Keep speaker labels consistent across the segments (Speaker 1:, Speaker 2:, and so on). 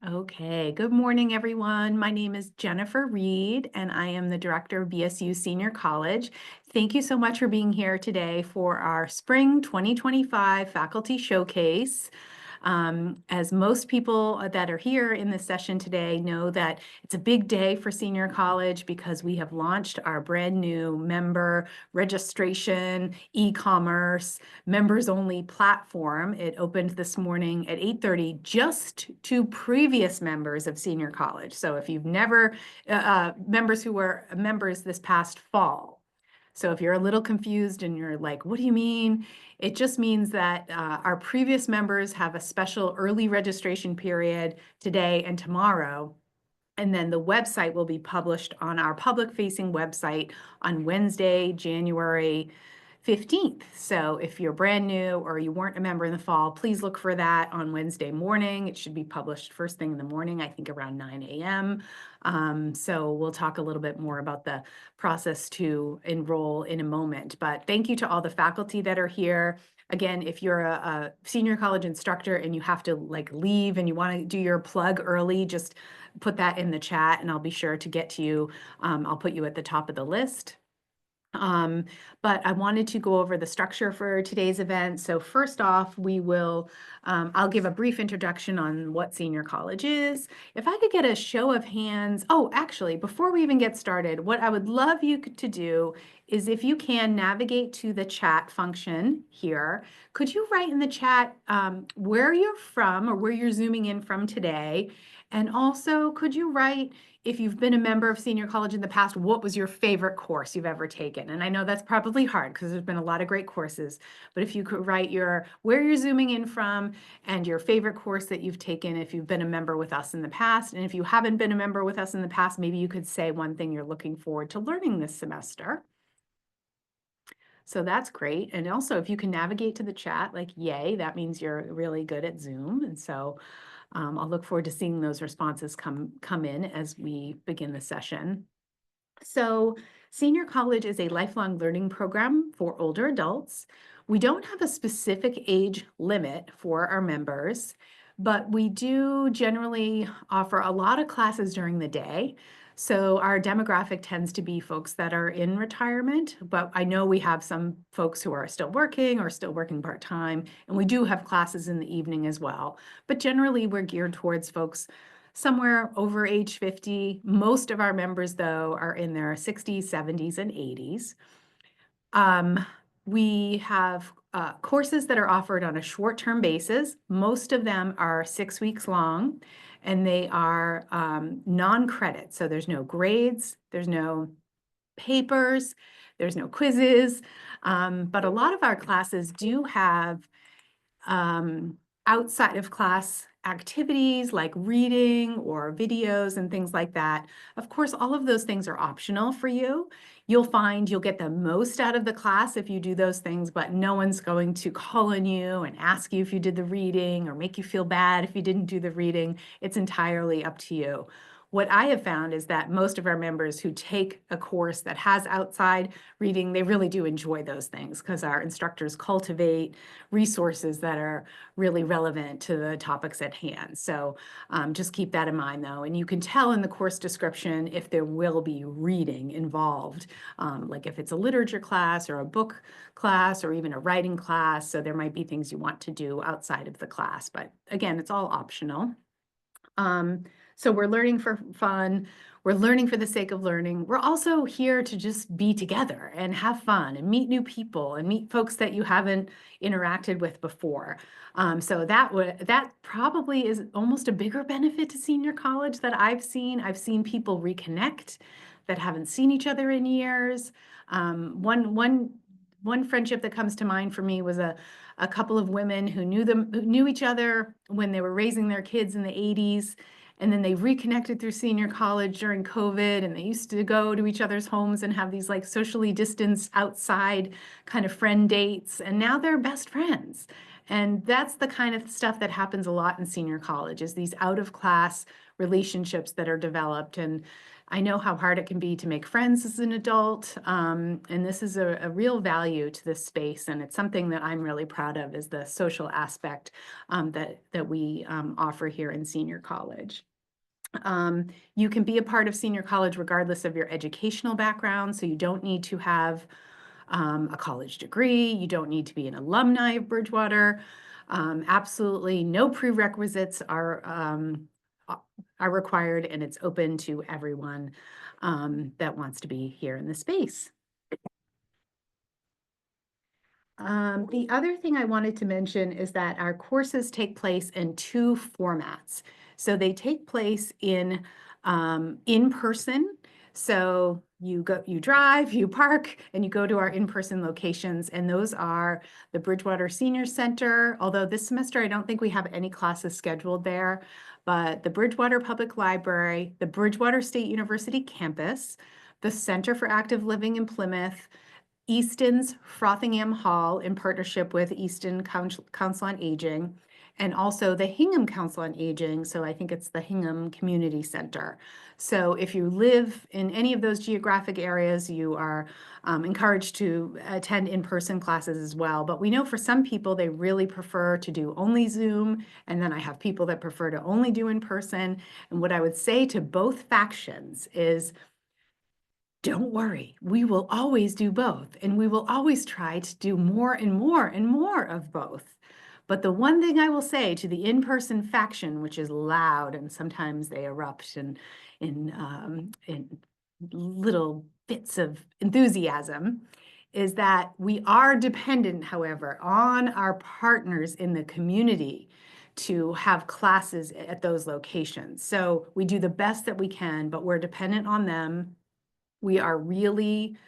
Speaker 1: Okay, good morning, everyone. My name is Jennifer Reed, and I am the director of BSU Senior College. Thank you so much for being here today for our Spring 2025 Faculty Showcase. As most people that are here in this session today know that it's a big day for Senior College because we have launched our brand new member registration, e-commerce, members-only platform. It opened this morning at 8:30 just to previous members of Senior College. So if you've never, members who were members this past fall. So if you're a little confused and you're like, what do you mean? It just means that our previous members have a special early registration period today and tomorrow. And then the website will be published on our public-facing website on Wednesday, January 15th. So if you're brand new or you weren't a member in the fall, please look for that on Wednesday morning. It should be published first thing in the morning, I think around 9 a.m. So we'll talk a little bit more about the process to enroll in a moment. But thank you to all the faculty that are here. Again, if you're a senior college instructor and you have to leave and you want to do your plug early, just put that in the chat and I'll be sure to get to you. I'll put you at the top of the list. But I wanted to go over the structure for today's event. So first off, I'll give a brief introduction on what Senior College is. If I could get a show of hands, actually, before we even get started, what I would love you to do is if you can navigate to the chat function here, could you write in the chat where you're from or where you're zooming in from today? And also, could you write, if you've been a member of Senior College in the past, what was your favorite course you've ever taken? And I know that's probably hard because there's been a lot of great courses, but if you could write where you're zooming in from and your favorite course that you've taken if you've been a member with us in the past. And if you haven't been a member with us in the past, maybe you could say one thing you're looking forward to learning this semester. So that's great. And also, if you can navigate to the chat, like yay, that means you're really good at Zoom. And so I'll look forward to seeing those responses come in as we begin the session. So Senior College is a lifelong learning program for older adults. We don't have a specific age limit for our members, but we do generally offer a lot of classes during the day. So our demographic tends to be folks that are in retirement, but I know we have some folks who are still working or still working part-time, and we do have classes in the evening as well. But generally, we're geared towards folks somewhere over age 50. Most of our members, though, are in their 60s, 70s, and 80s. We have courses that are offered on a short-term basis. Most of them are 6 weeks long, and they are non-credit. So there's no grades, there's no papers, there's no quizzes, but a lot of our classes do have outside of class activities like reading or videos and things like that. Of course, all of those things are optional for you. You'll find you'll get the most out of the class if you do those things, but no one's going to call on you and ask you if you did the reading or make you feel bad if you didn't do the reading. It's entirely up to you. What I have found is that most of our members who take a course that has outside reading, they really do enjoy those things because our instructors cultivate resources that are really relevant to the topics at hand. So just keep that in mind, though. And you can tell in the course description if there will be reading involved, like if it's a literature class or a book class or even a writing class. So there might be things you want to do outside of the class. But again, it's all optional. So we're learning for fun. We're learning for the sake of learning. We're also here to just be together and have fun and meet new people and meet folks that you haven't interacted with before. So that probably is almost a bigger benefit to Senior College that I've seen. I've seen people reconnect that haven't seen each other in years. One friendship that comes to mind for me was a couple of women who knew each other when they were raising their kids in the 80s. And then they reconnected through Senior College during COVID, and they used to go to each other's homes and have these like socially distanced outside kind of friend dates. And now they're best friends. And that's the kind of stuff that happens a lot in senior college, is these out-of-class relationships that are developed. And I know how hard it can be to make friends as an adult. And this is a real value to this space. And it's something that I'm really proud of, is the social aspect that we offer here in senior college. You can be a part of senior college regardless of your educational background, so you don't need to have a college degree. You don't need to be an alumni of Bridgewater. Absolutely no prerequisites are required, and it's open to everyone that wants to be here in the space. The other thing I wanted to mention is that our courses take place in two formats. So they take place in person. So you drive, you park, and you go to our in-person locations, and those are the Bridgewater Senior Center. Although this semester I don't think we have any classes scheduled there, but the Bridgewater Public Library, the Bridgewater State University campus, the Center for Active Living in Plymouth, Easton's Frothingham Hall in partnership with Easton Council on Aging, and also the Hingham Council on Aging. So I think it's the Hingham Community Center. So if you live in any of those geographic areas, you are encouraged to attend in-person classes as well. But we know for some people, they really prefer to do only Zoom. And then I have people that prefer to only do in person. And what I would say to both factions is, don't worry, we will always do both, and we will always try to do more and more and more of both. But the one thing I will say to the in-person faction, which is loud and sometimes they erupt in little bits of enthusiasm, is that we are dependent, however, on our partners in the community to have classes at those locations. So we do the best that we can, but we're dependent on them. We are really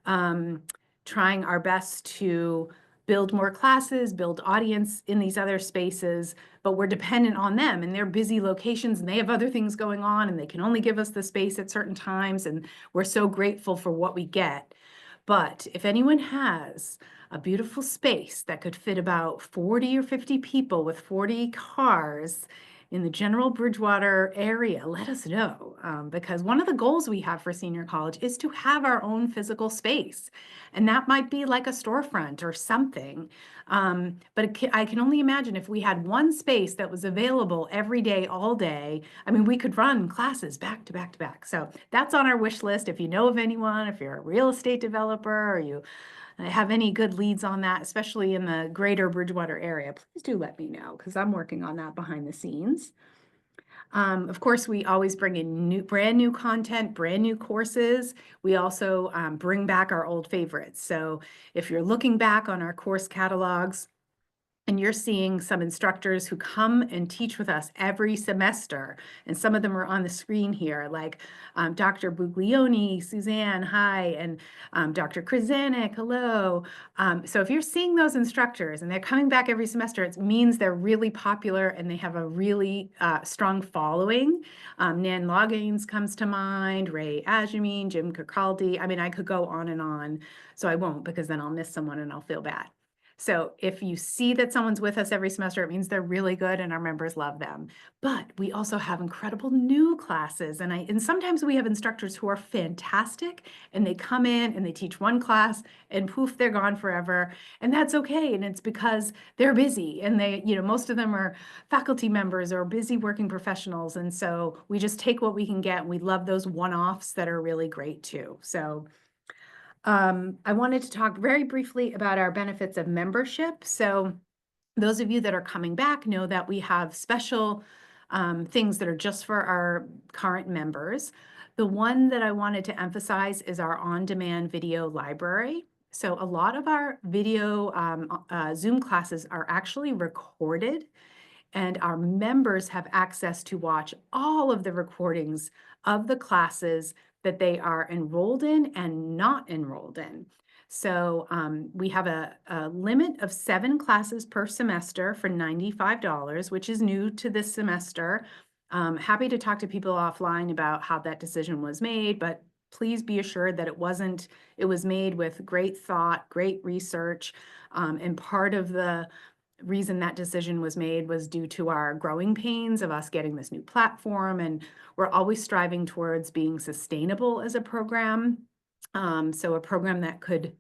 Speaker 1: trying our best to build more classes, build audience in these other spaces, but we're dependent on them, and they're busy locations and they have other things going on, and they can only give us the space at certain times, and we're so grateful for what we get. But if anyone has a beautiful space that could fit about 40 or 50 people with 40 cars in the general Bridgewater area, let us know, because one of the goals we have for senior college is to have our own physical space. And that might be like a storefront or something. But I can only imagine if we had one space that was available every day, all day. I mean, we could run classes back to back to back. So that's on our wish list. If you know of anyone, if you're a real estate developer, or you have any good leads on that, especially in the greater Bridgewater area, please do let me know, because I'm working on that behind the scenes. Of course, we always bring in brand new content, brand new courses. We also bring back our old favorites. So if you're looking back on our course catalogs, and you're seeing some instructors who come and teach with us every semester, and some of them are on the screen here, like Dr. Buglioni, Suzanne, hi, and Dr. Krasanik, hello. So if you're seeing those instructors and they're coming back every semester, it means they're really popular and they have a really strong following. Nan Loggins comes to mind, Ray Ajamin, Jim Cicaldi. I mean, I could go on, so I won't, because then I'll miss someone and I'll feel bad. So if you see that someone's with us every semester, it means they're really good and our members love them. But we also have incredible new classes. And sometimes we have instructors who are fantastic, and they come in and they teach one class and poof, they're gone forever. And that's okay. And it's because they're busy, and most of them are faculty members or busy working professionals. And so we just take what we can get. And we love those one-offs that are really great too. So I wanted to talk very briefly about our benefits of membership. So those of you that are coming back know that we have special things that are just for our current members. The one that I wanted to emphasize is our on-demand video library. So a lot of our video Zoom classes are actually recorded, and our members have access to watch all of the recordings of the classes that they are enrolled in and not enrolled in. So we have a limit of 7 classes per semester for $95, which is new to this semester. Happy to talk to people offline about how that decision was made, but please be assured that it was made with great thought, great research, and part of the reason that decision was made was due to our growing pains of us getting this new platform, and we're always striving towards being sustainable as a program. So a program that could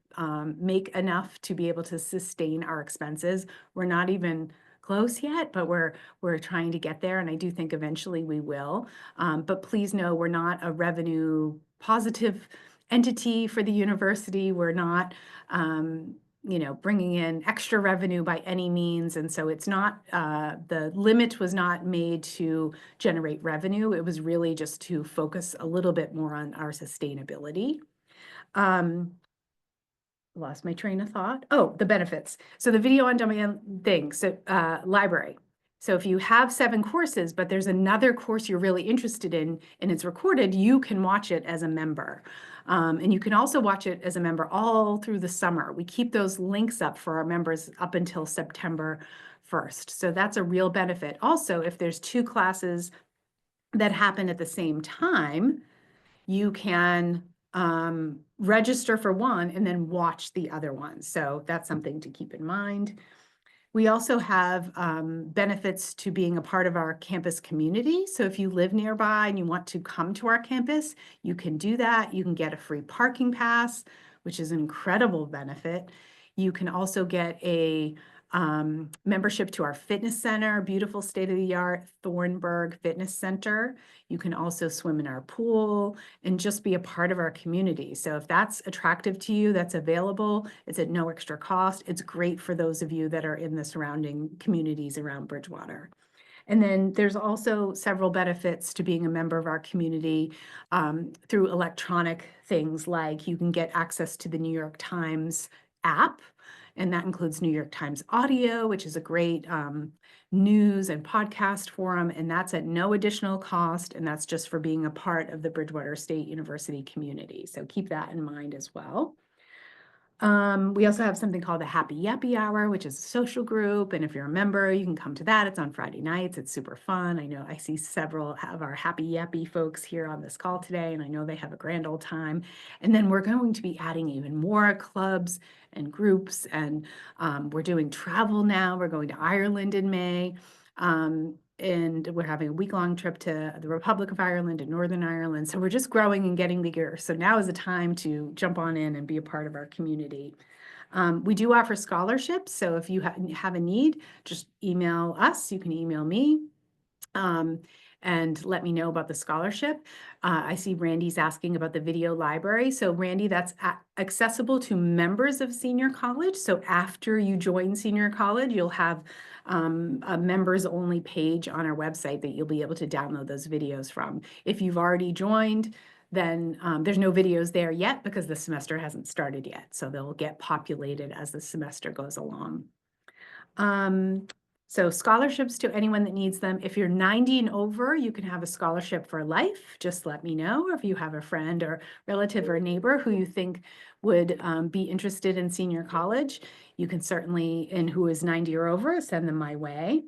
Speaker 1: make enough to be able to sustain our expenses. We're not even close yet, but we're trying to get there, and I do think eventually we will. But please know we're not a revenue positive entity for the university. We're not bringing in extra revenue by any means. And so it's not, the limit was not made to generate revenue. It was really just to focus a little bit more on our sustainability. Lost my train of thought. Oh, the benefits. So the video on demand thing, so library. So if you have 7 courses, but there's another course you're really interested in and it's recorded, you can watch it as a member. And you can also watch it as a member all through the summer. We keep those links up for our members up until September 1st. So that's a real benefit. Also, if there's 2 classes that happen at the same time, you can register for one and then watch the other one. So that's something to keep in mind. We also have benefits to being a part of our campus community. So if you live nearby and you want to come to our campus, you can do that. You can get a free parking pass, which is an incredible benefit. You can also get a membership to our fitness center, beautiful state-of-the-art Thornburg Fitness Center. You can also swim in our pool and just be a part of our community. So if that's attractive to you, that's available. It's at no extra cost. It's great for those of you that are in the surrounding communities around Bridgewater. And then there's also several benefits to being a member of our community through electronic things, like you can get access to the New York Times app, and that includes New York Times Audio, which is a great news and podcast forum, and that's at no additional cost, and that's just for being a part of the Bridgewater State University community. So keep that in mind as well. We also have something called the Happy Yappy Hour, which is a social group. And if you're a member, you can come to that. It's on Friday nights. It's super fun. I know I see several of our Happy Yappy folks here on this call today, and I know they have a grand old time. And then we're going to be adding even more clubs and groups. And we're doing travel now. We're going to Ireland in May. And we're having a week-long trip to the Republic of Ireland and Northern Ireland. So we're just growing and getting bigger. So now is the time to jump on in and be a part of our community. We do offer scholarships. So if you have a need, just email us. You can email me and let me know about the scholarship. I see Randy's asking about the video library. So Randy, that's accessible to members of senior college. So after you join senior college, you'll have a members only page on our website that you'll be able to download those videos from. If you've already joined, then there's no videos there yet because the semester hasn't started yet. So they'll get populated as the semester goes along. So scholarships to anyone that needs them. If you're 90 and over, you can have a scholarship for life. Just let me know. Or if you have a friend or relative or neighbor who you think would be interested in senior college, you can certainly, and who is 90 or over, send them my way.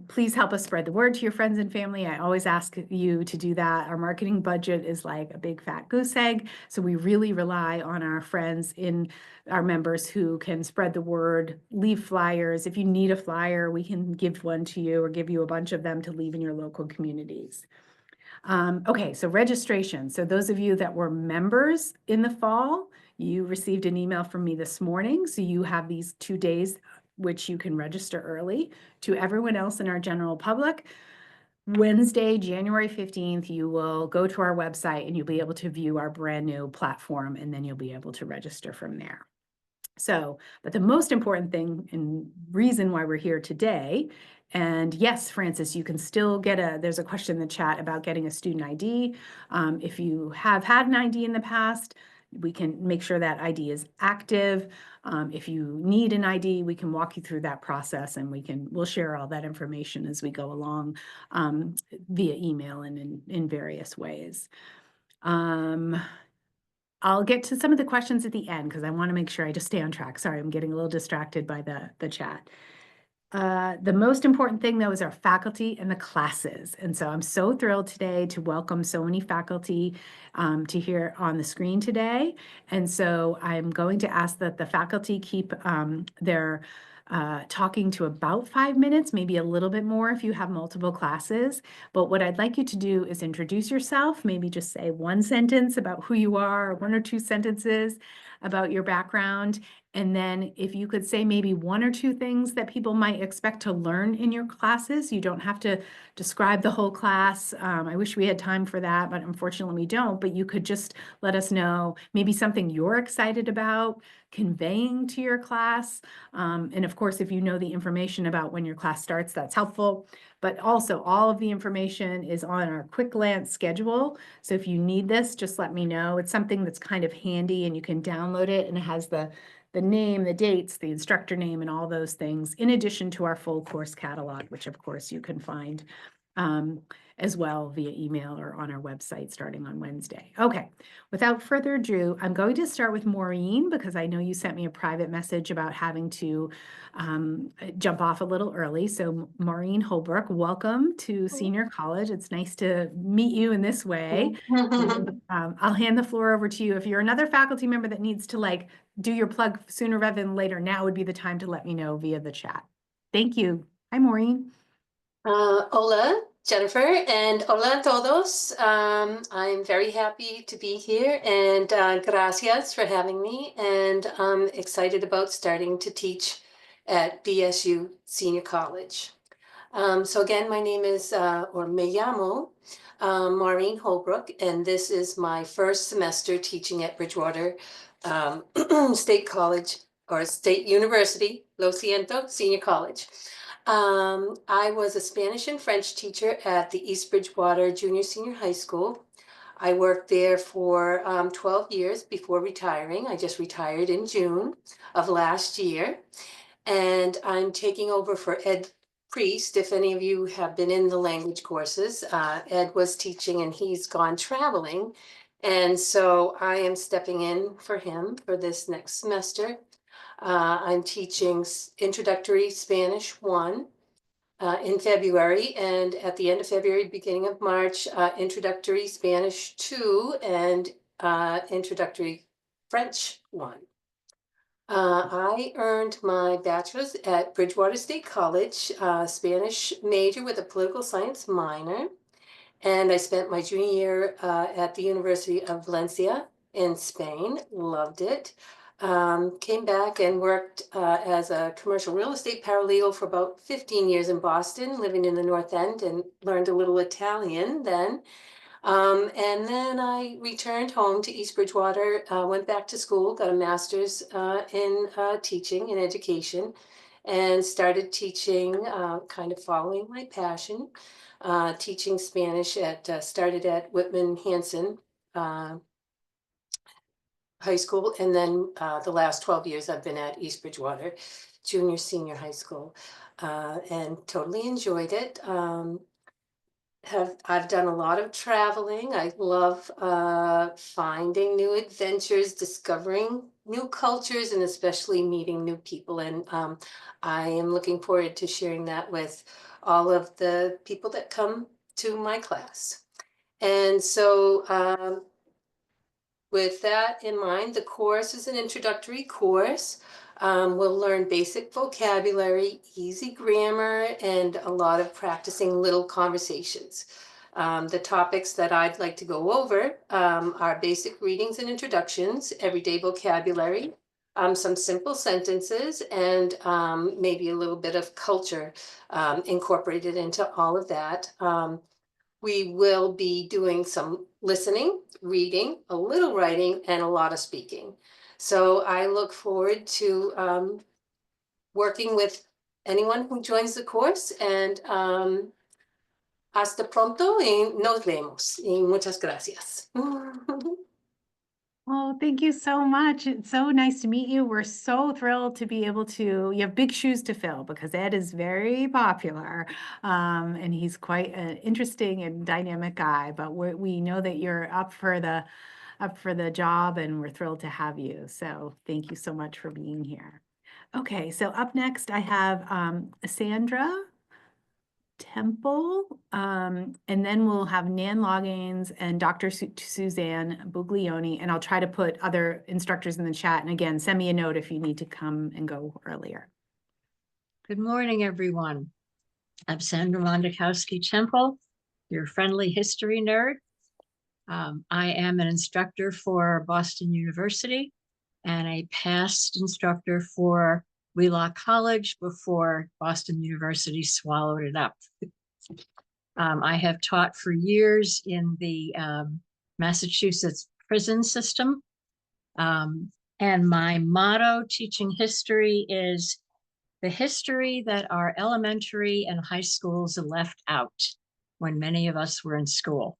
Speaker 1: Please help us spread the word to your friends and family. I always ask you to do that. Our marketing budget is like a big fat goose egg. So we really rely on our friends in our members who can spread the word, leave flyers. If you need a flyer, we can give one to you or give you a bunch of them to leave in your local communities. Okay, so registration. So those of you that were members in the fall, you received an email from me this morning. So you have these 2 days which you can register early. To everyone else in our general public, Wednesday, January 15th, you will go to our website and you'll be able to view our brand new platform, and then you'll be able to register from there. So, but the most important thing and reason why we're here today, and yes, Francis, you can still get there's a question in the chat about getting a student ID. If you have had an ID in the past, we can make sure that ID is active. If you need an ID, we can walk you through that process, and we'll share all that information as we go along via email and in various ways. I'll get to some of the questions at the end because I want to make sure I just stay on track. Sorry, I'm getting a little distracted by the chat. The most important thing, though, is our faculty and the classes. And so I'm so thrilled today to welcome so many faculty to hear on the screen today. And so I'm going to ask that the faculty keep their talking to about 5 minutes, maybe a little bit more if you have multiple classes. But what I'd like you to do is introduce yourself, maybe just say one sentence about who you are, or 1 or 2 sentences about your background. And then if you could say maybe 1 or 2 things that people might expect to learn in your classes, you don't have to describe the whole class. I wish we had time for that, but unfortunately we don't. But you could just let us know maybe something you're excited about conveying to your class. And of course, if you know the information about when your class starts, that's helpful. But also, all of the information is on our Quick Glance schedule. So if you need this, just let me know. It's something that's kind of handy and you can download it, and it has the name, the dates, the instructor name, and all those things, in addition to our full course catalog, which of course you can find as well via email or on our website starting on Wednesday. Okay, without further ado, I'm going to start with Maureen because I know you sent me a private message about having to jump off a little early. So Maureen Holbrook, welcome to Senior College. It's nice to meet you in this way. And, I'll hand the floor over to you. If you're another faculty member that needs to do your plug sooner rather than later, now would be the time to let me know via the chat. Thank you. Hi, Maureen.
Speaker 2: Hola, Jennifer, and hola a todos. I'm very happy to be here, and gracias for having me. And I'm excited about starting to teach at BSU Senior College. So again, my name is, or me llamo, Maureen Holbrook, and this is my first semester teaching at Bridgewater State College, or State University, Lo Siento, Senior College. I was a Spanish and French teacher at the East Bridgewater Junior Senior High School. I worked there for 12 years before retiring. I just retired in June of last year. And I'm taking over for Ed Priest. If any of you have been in the language courses, Ed was teaching and he's gone traveling. And so I am stepping in for him for this next semester. I'm teaching Introductory Spanish 1 in February, and at the end of February, beginning of March, Introductory Spanish 2 and Introductory French 1. I earned my bachelor's at Bridgewater State College, Spanish major with a political science minor. And I spent my junior year at the University of Valencia in Spain, loved it. Came back and worked as a commercial real estate paralegal for about 15 years in Boston, living in the North End, and learned a little Italian then. And then I returned home to East Bridgewater, went back to school, got a master's in teaching and education, and started teaching, kind of following my passion, teaching Spanish started at Whitman Hanson High School, and then the last 12 years I've been at East Bridgewater Junior Senior High School, and totally enjoyed it. I've done a lot of traveling. I love finding new adventures, discovering new cultures, and especially meeting new people. And I am looking forward to sharing that with all of the people that come to my class. And so with that in mind, the course is an introductory course. We'll learn basic vocabulary, easy grammar, and a lot of practicing little conversations. The topics that I'd like to go over are basic readings and introductions, everyday vocabulary, some simple sentences, and maybe a little bit of culture incorporated into all of that. We will be doing some listening, reading, a little writing, and a lot of speaking. So I look forward to working with anyone who joins the course, and hasta pronto y nos vemos. Y muchas gracias.
Speaker 1: Oh, thank you so much. It's so nice to meet you. We're so thrilled to be able to, you have big shoes to fill because Ed is very popular. And he's quite an interesting and dynamic guy, but we know that you're up for the job, and we're thrilled to have you. So thank you so much for being here. Okay, so up next I have Sandra Temple, and then we'll have Nan Loggins and Dr. Suzanne Buglioni, and I'll try to put other instructors in the chat. And again, send me a note if you need to come and go earlier.
Speaker 3: Good morning, everyone. I'm Sandra Mondakowski-Temple, your friendly history nerd. I am an instructor for Boston University and a past instructor for Wheelock College before Boston University swallowed it up. I have taught for years in the Massachusetts prison system. And my motto teaching history is the history that our elementary and high schools left out when many of us were in school.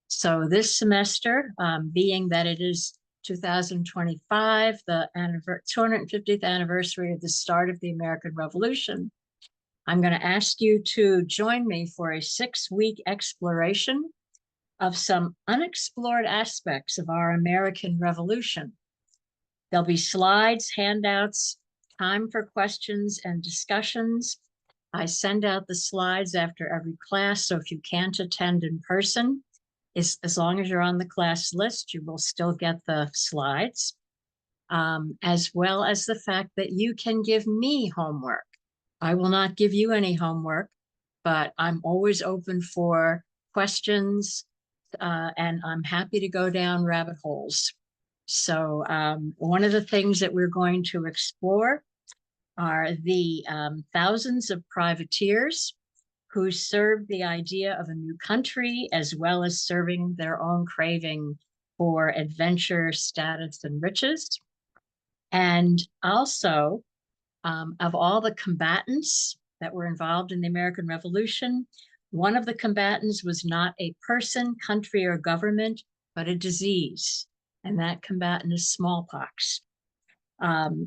Speaker 3: So this semester, being that it is 2025, the 250th anniversary of the start of the American Revolution, I'm going to ask you to join me for a 6-week exploration of some unexplored aspects of our American Revolution. There'll be slides, handouts, time for questions and discussions. I send out the slides after every class, so if you can't attend in person, as long as you're on the class list, you will still get the slides, as well as the fact that you can give me homework. I will not give you any homework, but I'm always open for questions, and I'm happy to go down rabbit holes. So one of the things that we're going to explore are the thousands of privateers who served the idea of a new country, as well as serving their own craving for adventure, status, and riches. And also, of all the combatants that were involved in the American Revolution, one of the combatants was not a person, country, or government, but a disease. And that combatant is smallpox,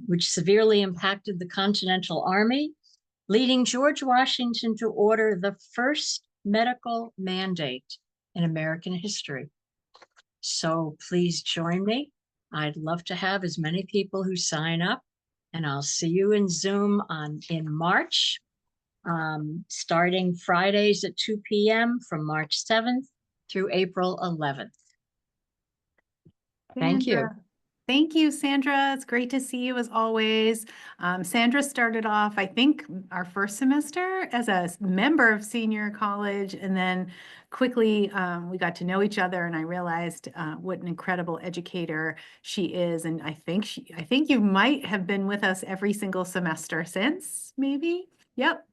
Speaker 3: which severely impacted the Continental Army, leading George Washington to order the first medical mandate in American history. So please join me. I'd love to have as many people who sign up, and I'll see you in Zoom in March, starting Fridays at 2 p.m. from March 7th through April 11th. Thank you.
Speaker 1: Thank you, Sandra. It's great to see you as always. Sandra started off, I think, our first semester as a member of senior college, and then quickly we got to know each other, and I realized what an incredible educator she is. And I think you might have been with us every single semester since, maybe. Yep.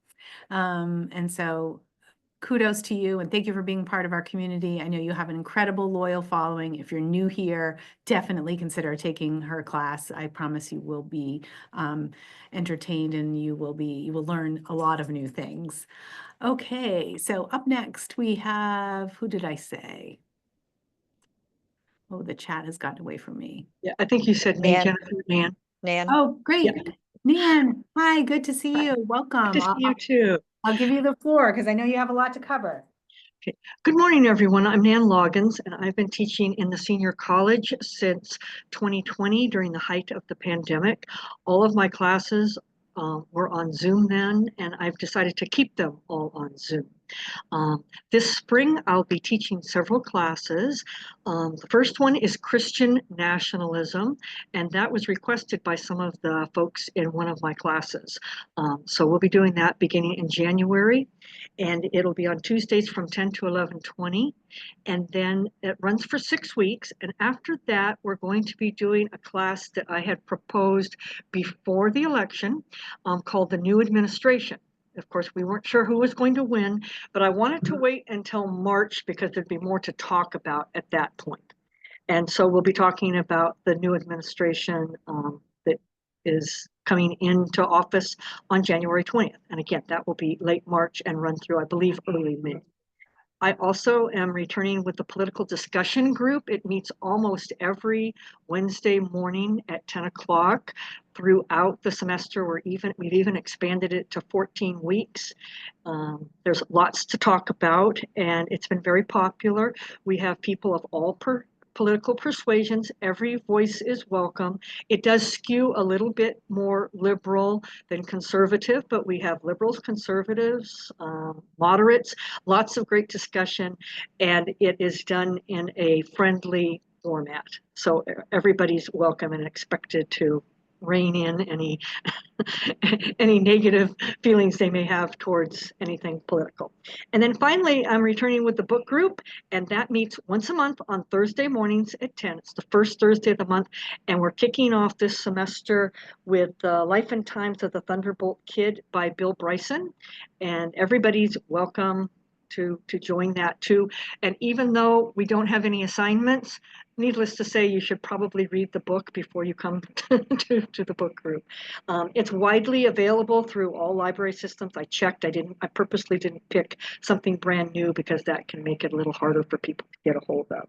Speaker 1: And so kudos to you, and thank you for being part of our community. I know you have an incredible loyal following. If you're new here, definitely consider taking her class. I promise you will be entertained, and you will learn a lot of new things. Okay, so up next we have, who did I say? Oh, the chat has gotten away from me.
Speaker 4: Yeah, I think you said me,
Speaker 5: Nan.
Speaker 4: Jennifer, Nan.
Speaker 5: Nan.
Speaker 1: Oh, great.
Speaker 4: Yeah.
Speaker 1: Nan, hi, good to see you. Welcome.
Speaker 4: Good to see you too.
Speaker 1: I'll give you the floor because I know you have a lot to cover.
Speaker 4: Okay. Good morning, everyone. I'm Nan Loggins, and I've been teaching in the senior college since 2020 during the height of the pandemic. All of my classes were on Zoom then, and I've decided to keep them all on Zoom. This spring, I'll be teaching several classes. The first one is Christian nationalism, and that was requested by some of the folks in one of my classes. So we'll be doing that beginning in January, and it'll be on Tuesdays from 10 to 11:20, and then it runs for 6 weeks. And after that, we're going to be doing a class that I had proposed before the election called the New Administration. Of course, we weren't sure who was going to win, but I wanted to wait until March because there'd be more to talk about at that point. And so we'll be talking about the new administration that is coming into office on January 20th. And again, that will be late March and run through, I believe, early May. I also am returning with the political discussion group. It meets almost every Wednesday morning at 10 o'clock throughout the semester. We've even expanded it to 14 weeks. There's lots to talk about, and it's been very popular. We have people of all political persuasions. Every voice is welcome. It does skew a little bit more liberal than conservative, but we have liberals, conservatives, moderates, lots of great discussion, and it is done in a friendly format. So everybody's welcome and expected to rein in any any negative feelings they may have towards anything political. And then finally, I'm returning with the book group, and that meets once a month on Thursday mornings at 10. It's the first Thursday of the month, and we're kicking off this semester with Life and Times of the Thunderbolt Kid by Bill Bryson, and everybody's welcome to join that too. And even though we don't have any assignments, needless to say, you should probably read the book before you come to the book group. It's widely available through all library systems. I checked. I purposely didn't pick something brand new because that can make it a little harder for people to get a hold of.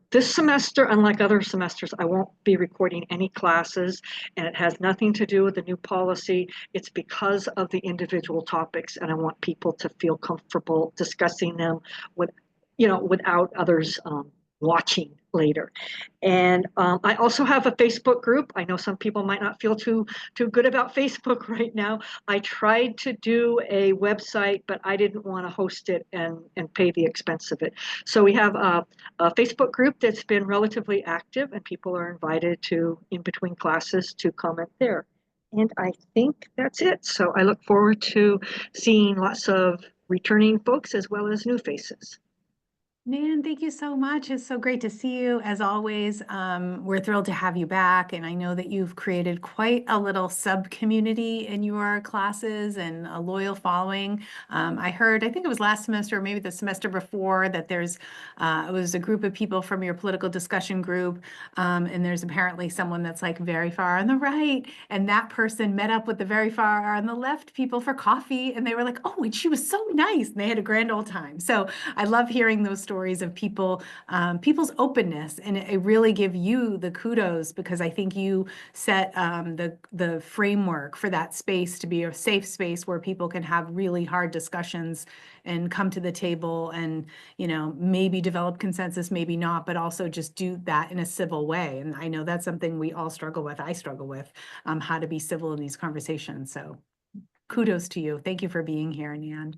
Speaker 4: This semester, unlike other semesters, I won't be recording any classes, and it has nothing to do with the new policy. It's because of the individual topics, and I want people to feel comfortable discussing them without others watching later. And I also have a Facebook group. I know some people might not feel too good about Facebook right now. I tried to do a website, but I didn't want to host it and pay the expense of it. So we have a Facebook group that's been relatively active, and people are invited to, in between classes, to comment there. And I think that's it. So I look forward to seeing lots of returning folks as well as new faces.
Speaker 1: Nan, thank you so much. It's so great to see you as always. We're thrilled to have you back. And I know that you've created quite a little sub-community in your classes and a loyal following. I think it was last semester or maybe the semester before that it was a group of people from your political discussion group. And there's apparently someone that's like very far on the right. And that person met up with the very far on the left people for coffee. And they were like, oh, and she was so nice. And they had a grand old time. So I love hearing those stories of people's openness, and it really give you the kudos because I think you set the framework for that space to be a safe space where people can have really hard discussions and come to the table and maybe develop consensus, maybe not, but also just do that in a civil way. And I know that's something we all struggle with. I struggle with how to be civil in these conversations. So kudos to you. Thank you for being here, Nan.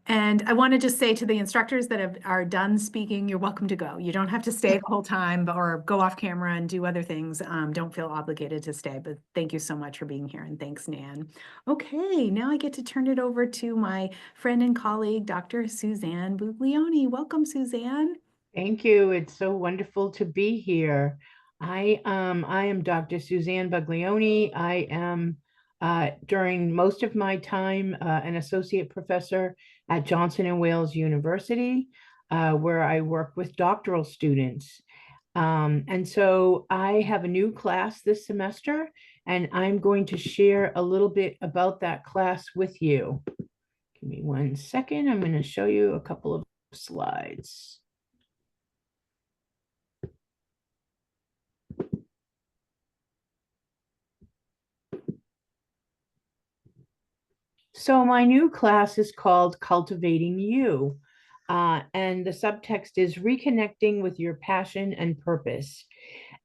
Speaker 1: And I want to just say to the instructors that are done speaking, you're welcome to go. You don't have to stay the whole time or go off camera and do other things. Don't feel obligated to stay, but thank you so much for being here, and thanks, Nan. Okay, now I get to turn it over to my friend and colleague, Dr. Suzanne Buglioni. Welcome, Suzanne.
Speaker 5: Thank you. It's so wonderful to be here. I am Dr. Suzanne Buglioni. I am during most of my time an associate professor at Johnson & Wales University, where I work with doctoral students. And so I have a new class this semester, and I'm going to share a little bit about that class with you. Give me 1 second. I'm going to show you a couple of slides. So my new class is called Cultivating You, and the subtext is reconnecting with your passion and purpose.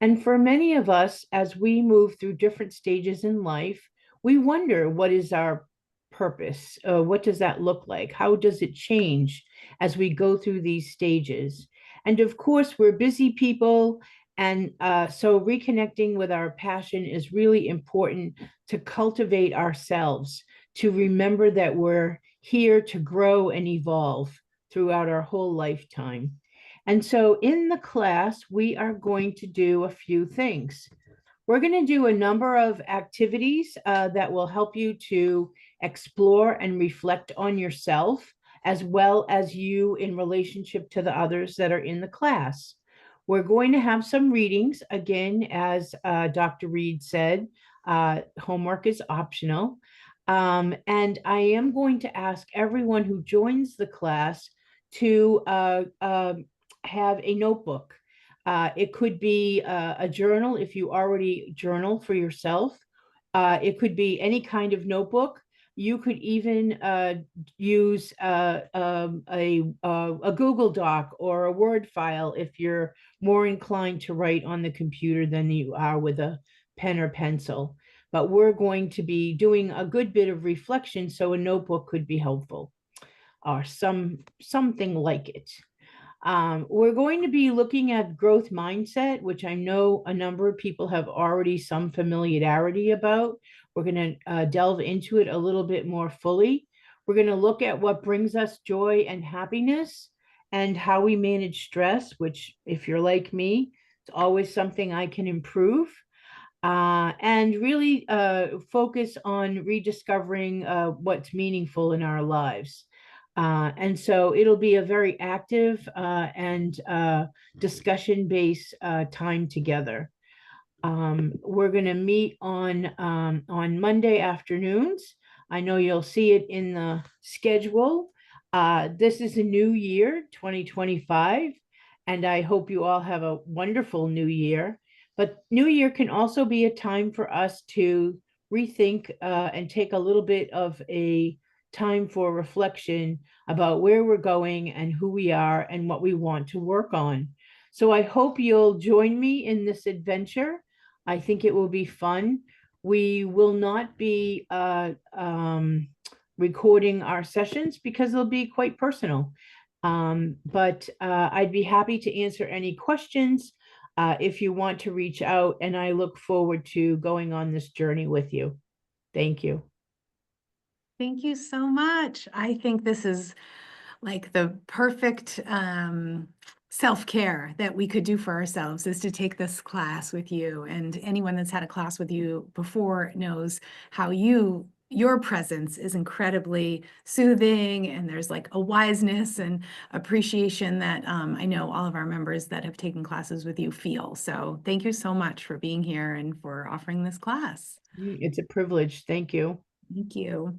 Speaker 5: And for many of us, as we move through different stages in life, we wonder, what is our purpose? What does that look like? How does it change as we go through these stages? And of course, we're busy people. And so reconnecting with our passion is really important to cultivate ourselves, to remember that we're here to grow and evolve throughout our whole lifetime. And so in the class, we are going to do a few things. We're going to do a number of activities that will help you to explore and reflect on yourself, as well as you in relationship to the others that are in the class. We're going to have some readings. Again, as Dr. Reed said, homework is optional. And I am going to ask everyone who joins the class to have a notebook. It could be a journal if you already journal for yourself. It could be any kind of notebook. You could even use a Google Doc or a Word file if you're more inclined to write on the computer than you are with a pen or pencil. But we're going to be doing a good bit of reflection, so a notebook could be helpful, or something like it. We're going to be looking at growth mindset, which I know a number of people have already some familiarity about. We're going to delve into it a little bit more fully. We're going to look at what brings us joy and happiness and how we manage stress, which, if you're like me, it's always something I can improve. And really focus on rediscovering what's meaningful in our lives. And so it'll be a very active and discussion-based time together. We're going to meet on Monday afternoons. I know you'll see it in the schedule. This is a new year, 2025, and I hope you all have a wonderful new year. But New Year can also be a time for us to rethink and take a little bit of a time for reflection about where we're going and who we are and what we want to work on. So I hope you'll join me in this adventure. I think it will be fun. We will not be recording our sessions because they'll be quite personal. But I'd be happy to answer any questions if you want to reach out, and I look forward to going on this journey with you. Thank you.
Speaker 1: Thank you so much. I think this is like the perfect self-care that we could do for ourselves, is to take this class with you. And anyone that's had a class with you before knows how your presence is incredibly soothing, and there's like a wiseness and appreciation that I know all of our members that have taken classes with you feel. So thank you so much for being here and for offering this class.
Speaker 5: It's a privilege. Thank you.
Speaker 1: Thank you.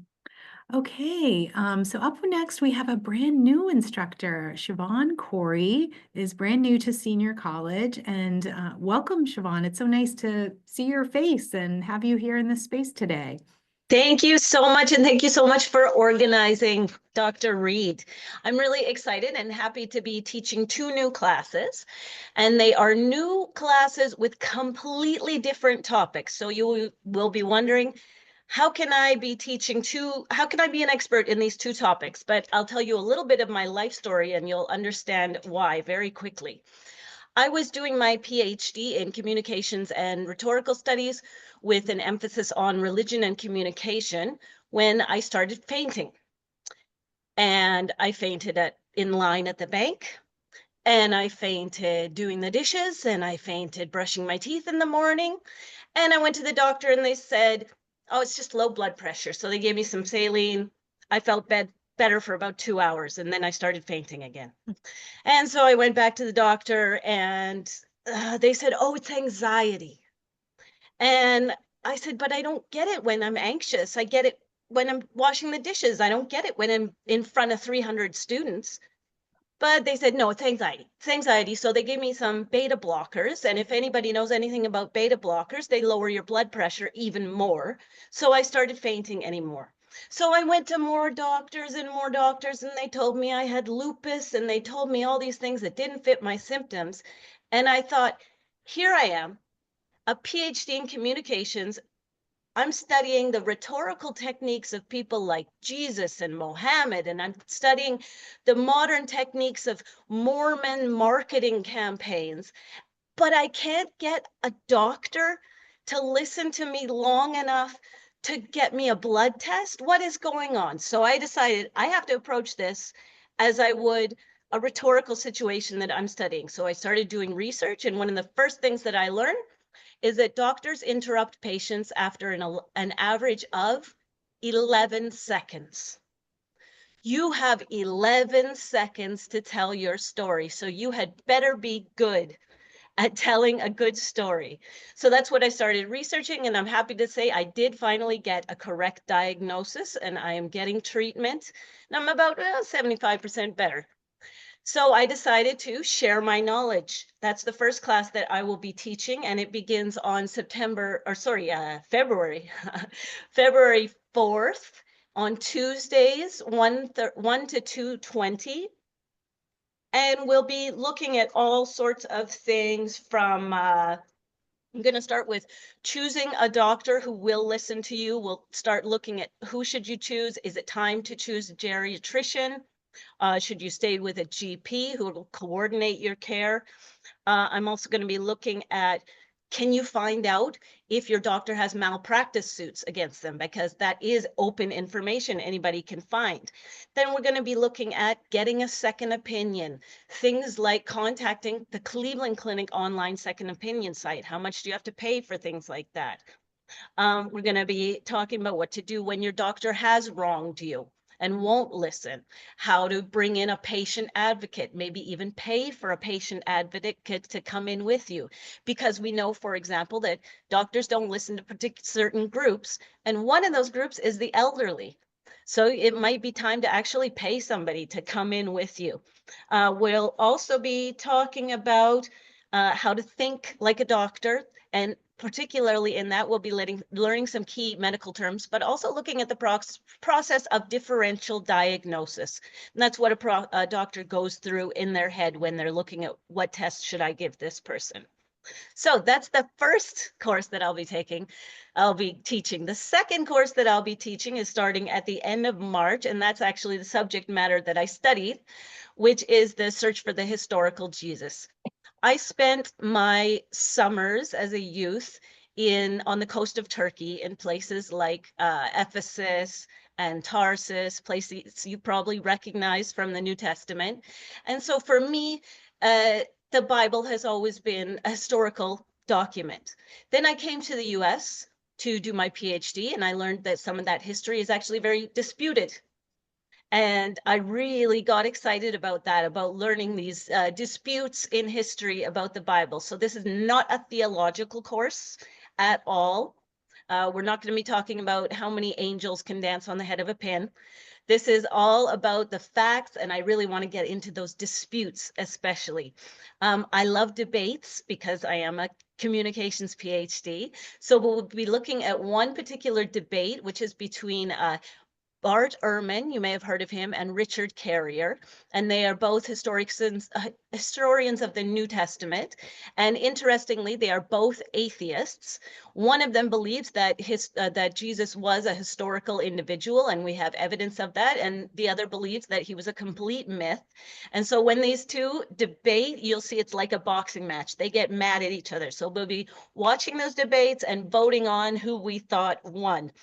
Speaker 1: Okay, so up next we have a brand new instructor. Siobhan Corey is brand new to senior college, and welcome, Siobhan. It's so nice to see your face and have you here in this space today.
Speaker 6: Thank you so much, and thank you so much for organizing, Dr. Reed. I'm really excited and happy to be teaching 2 new classes, and they are new classes with completely different topics. So you will be wondering, how can I be how can I be an expert in these 2 topics? But I'll tell you a little bit of my life story and you'll understand why very quickly. I was doing my PhD in communications and rhetorical studies with an emphasis on religion and communication when I started fainting. And I fainted in line at the bank, and I fainted doing the dishes, and I fainted brushing my teeth in the morning. And I went to the doctor and they said, oh, it's just low blood pressure. So they gave me some saline. I felt better for about 2 hours, and then I started fainting again. And so I went back to the doctor and they said, oh, it's anxiety. And I said, but I don't get it when I'm anxious. I get it when I'm washing the dishes. I don't get it when I'm in front of 300 students. But they said, no, it's anxiety. It's anxiety. So they gave me some beta blockers. And if anybody knows anything about beta blockers, they lower your blood pressure even more. So I started fainting anymore. So I went to more doctors, and they told me I had lupus, and they told me all these things that didn't fit my symptoms. And I thought, here I am, a PhD in communications. I'm studying the rhetorical techniques of people like Jesus and Mohammed, and I'm studying the modern techniques of Mormon marketing campaigns, but I can't get a doctor to listen to me long enough to get me a blood test. What is going on? So I decided I have to approach this as I would a rhetorical situation that I'm studying. So I started doing research, and one of the first things that I learned is that doctors interrupt patients after an average of 11 seconds. You have 11 seconds to tell your story, so you had better be good at telling a good story. So that's what I started researching, and I'm happy to say I did finally get a correct diagnosis, and I am getting treatment, and I'm about 75% better. So I decided to share my knowledge. That's the first class that I will be teaching, and it begins on February, February 4th on Tuesdays, 1 to 2:20. And we'll be looking at all sorts of things from, I'm going to start with choosing a doctor who will listen to you. We'll start looking at who should you choose. Is it time to choose a geriatrician? Should you stay with a GP who will coordinate your care? I'm also going to be looking at, can you find out if your doctor has malpractice suits against them? Because that is open information anybody can find. Then we're going to be looking at getting a second opinion. Things like contacting the Cleveland Clinic online second opinion site. How much do you have to pay for things like that? We're going to be talking about what to do when your doctor has wronged you and won't listen, how to bring in a patient advocate, maybe even pay for a patient advocate to come in with you. Because we know, for example, that doctors don't listen to certain groups, and one of those groups is the elderly. So it might be time to actually pay somebody to come in with you. We'll also be talking about how to think like a doctor, and particularly in that, we'll be learning some key medical terms, but also looking at the process of differential diagnosis. And that's what a doctor goes through in their head when they're looking at what test should I give this person. So that's the first course that I'll be teaching. The second course that I'll be teaching is starting at the end of March, and that's actually the subject matter that I studied, which is the search for the historical Jesus. I spent my summers as a youth on the coast of Turkey in places like Ephesus and Tarsus, places you probably recognize from the New Testament. And so for me, the Bible has always been a historical document. Then I came to the US to do my PhD, and I learned that some of that history is actually very disputed. And I really got excited about that, about learning these disputes in history about the Bible. So this is not a theological course at all. We're not going to be talking about how many angels can dance on the head of a pin. This is all about the facts, and I really want to get into those disputes especially. I love debates because I am a communications PhD. So we'll be looking at one particular debate, which is between Bart Ehrman, you may have heard of him, and Richard Carrier, and they are both historians of the New Testament. And interestingly, they are both atheists. One of them believes that that Jesus was a historical individual, and we have evidence of that, and the other believes that he was a complete myth. And so when these two debate, you'll see it's like a boxing match. They get mad at each other. So we'll be watching those debates and voting on who we thought won.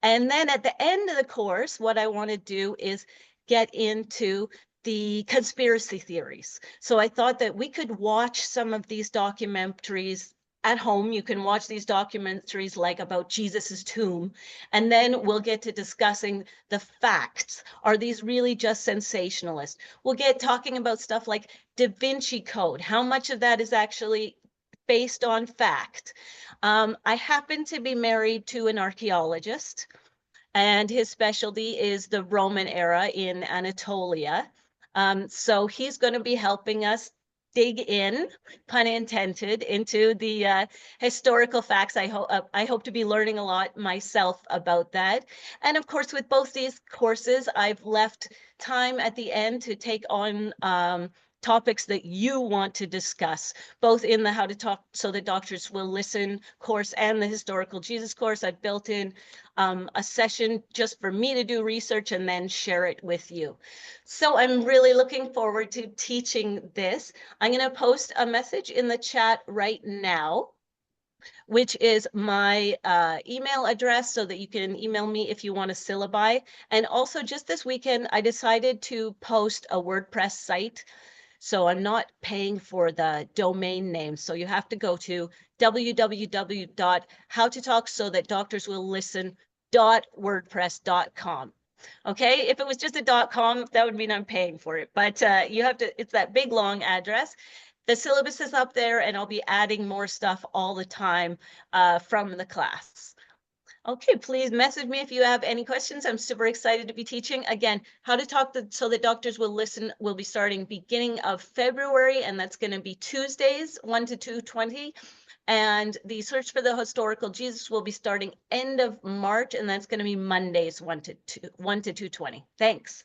Speaker 6: And then at the end of the course, what I want to do is get into the conspiracy theories. So I thought that we could watch some of these documentaries at home. You can watch these documentaries like about Jesus's tomb, and then we'll get to discussing the facts. Are these really just sensationalist? We'll get talking about stuff like Da Vinci Code. How much of that is actually based on fact? I happen to be married to an archaeologist, and his specialty is the Roman era in Anatolia. So he's going to be helping us dig in, pun intended, into the historical facts. I hope to be learning a lot myself about that. And of course, with both these courses, I've left time at the end to take on topics that you want to discuss, both in the How to Talk So That Doctors Will Listen course and the Historical Jesus course. I've built in a session just for me to do research and then share it with you. So I'm really looking forward to teaching this. I'm going to post a message in the chat right now, which is my email address, so that you can email me if you want a syllabi. And also just this weekend, I decided to post a WordPress site. So I'm not paying for the domain name. So you have to go to www.howtotalksoThatDoctorsWillListen.wordpress.com. Okay, if it was just a .com, that would mean I'm paying for it. But you have to, it's that big long address. The syllabus is up there, and I'll be adding more stuff all the time from the class. Okay, please message me if you have any questions. I'm super excited to be teaching. Again, How to Talk So That Doctors Will Listen will be starting beginning of February, and that's going to be Tuesdays, 1 to 2:20. And the Search for the Historical Jesus will be starting end of March, and that's going to be Mondays, 1 to 2:20. Thanks.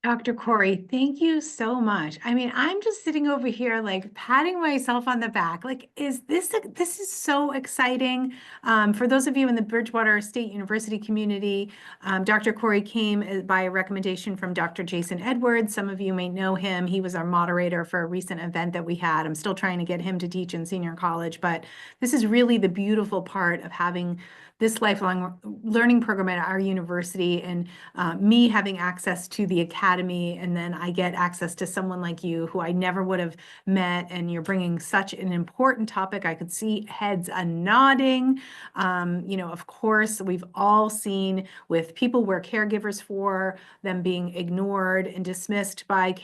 Speaker 1: Dr. Corey, thank you so much. I mean, I'm just sitting over here like patting myself on the back. Like, this is so exciting. For those of you in the Bridgewater State University community, Dr. Corey came by a recommendation from Dr. Jason Edwards. Some of you may know him. He was our moderator for a recent event that we had. I'm still trying to get him to teach in senior college, but this is really the beautiful part of having this lifelong learning program at our university, and me having access to the academy, and then I get access to someone like you who I never would have met, and you're bringing such an important topic. I could see heads nodding. Of course, we've all seen with people we're caregivers for, them being ignored and dismissed by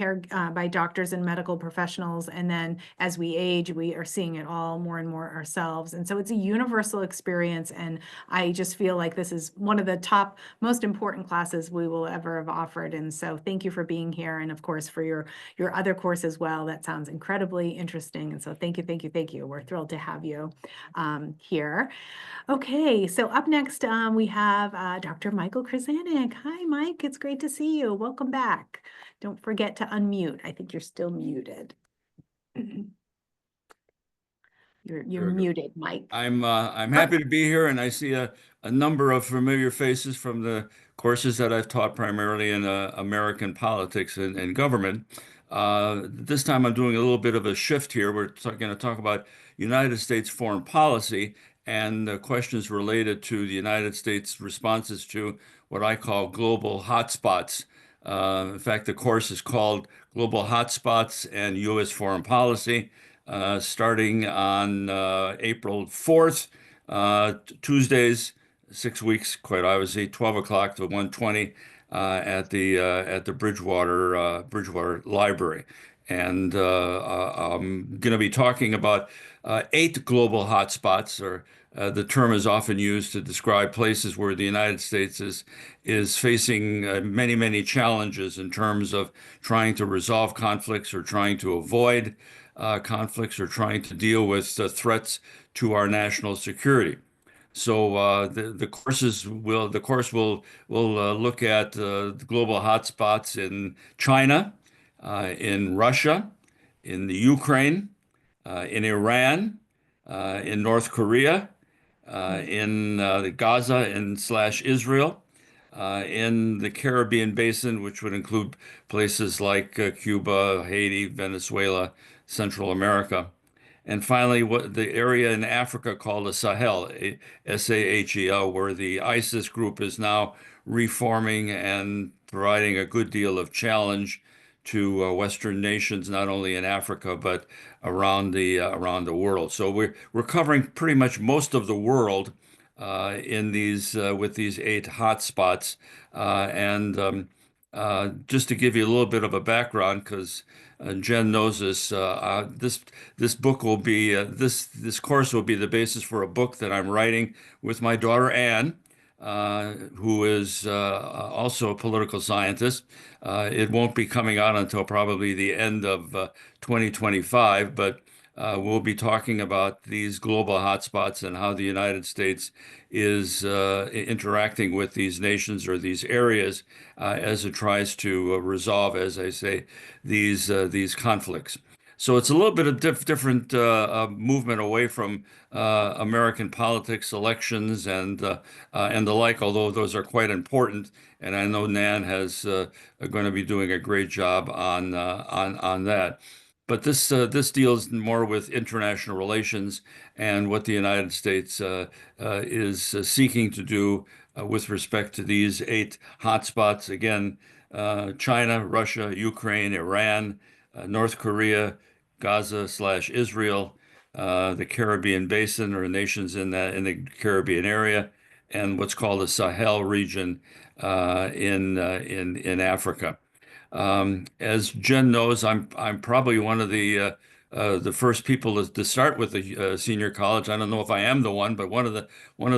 Speaker 1: by doctors and medical professionals, and then as we age, we are seeing it all more and more ourselves. And so it's a universal experience, and I just feel like this is one of the top most important classes we will ever have offered. And so thank you for being here, and of course for your other course as well. That sounds incredibly interesting. And so thank you, thank you, thank you. We're thrilled to have you here. Okay, so up next we have Dr. Michael Krasanik. Hi, Mike. It's great to see you. Welcome back. Don't forget to unmute. I think you're still muted. You're
Speaker 7: Very good.
Speaker 1: muted, Mike.
Speaker 7: I'm happy to be here, and I see a number of familiar faces from the courses that I've taught primarily in American politics and government. This time I'm doing a little bit of a shift here. We're going to talk about United States foreign policy and the questions related to the United States responses to what I call global hotspots. In fact, the course is called Global Hotspots and U.S. Foreign Policy. Starting on April 4th, Tuesdays, 6 weeks, quite obviously, 12 o'clock to 1:20 at the Bridgewater Library. And I'm going to be talking about 8 global hotspots, or the term is often used to describe places where the United States is facing many, many challenges in terms of trying to resolve conflicts or trying to avoid conflicts or trying to deal with threats to our national security. So the course will look at the global hotspots in China, in Russia, in the Ukraine, in Iran, in North Korea, in the Gaza and / Israel, in the Caribbean basin, which would include places like Cuba, Haiti, Venezuela, Central America. And finally, what the area in Africa called the Sahel, Sahel, where the ISIS group is now reforming and providing a good deal of challenge to Western nations, not only in Africa but around the world. So we're covering pretty much most of the world in these with these 8 hotspots. And just to give you a little bit of a background, because Jen knows this. This book will be this course will be the basis for a book that I'm writing with my daughter Anne, who is also a political scientist. It won't be coming out until probably the end of 2025, but we'll be talking about these global hotspots and how the United States is interacting with these nations or these areas as it tries to resolve, as I say, these conflicts. So it's a little bit of different movement away from American politics, elections, and the like, although those are quite important. And I know Nan has going to be doing a great job on that. But this deals more with international relations and what the United States is seeking to do with respect to these 8 hotspots. Again, China, Russia, Ukraine, Iran, North Korea, Gaza / Israel, the Caribbean basin or nations in the Caribbean area, and what's called the Sahel region in Africa. As Jen knows, I'm probably one of the first people to start with the senior college. I don't know if I am the one, but one of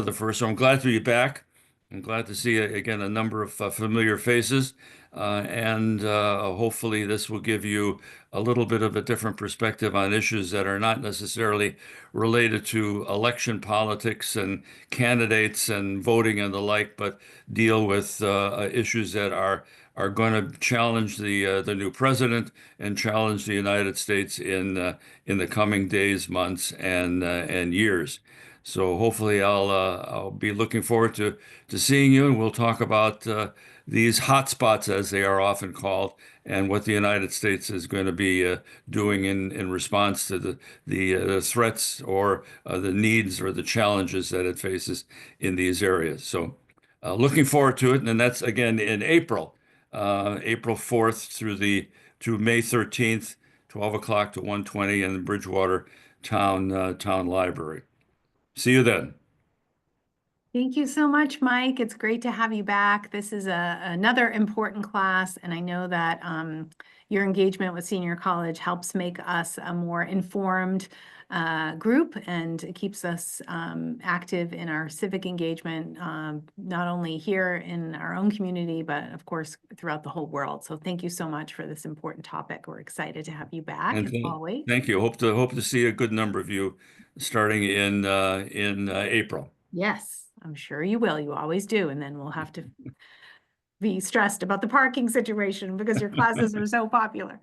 Speaker 7: the first. So I'm glad to be back. I'm glad to see again a number of familiar faces, and hopefully this will give you a little bit of a different perspective on issues that are not necessarily related to election politics and candidates and voting and the like, but deal with issues that are are going to challenge the new president and challenge the United States in the coming days, months, and years. So hopefully I'll be looking forward to seeing you, and we'll talk about these hotspots, as they are often called, and what the United States is going to be doing in response to the threats or the needs or the challenges that it faces in these areas. So looking forward to it, and that's again in April, April 4th through May 13th, 12 o'clock to 1:20 in the Bridgewater Town Library. See you then.
Speaker 1: Thank you so much, Mike. It's great to have you back. This is another important class, and I know that your engagement with Senior College helps make us a more informed group, and it keeps us active in our civic engagement, not only here in our own community, but of course throughout the whole world. So thank you so much for this important topic. We're excited to have you back,
Speaker 7: And
Speaker 1: as always.
Speaker 7: thank you. Hope to see a good number of you starting in April.
Speaker 1: Yes, I'm sure you will. You always do. And then we'll have to be stressed about the parking situation because your classes are so popular.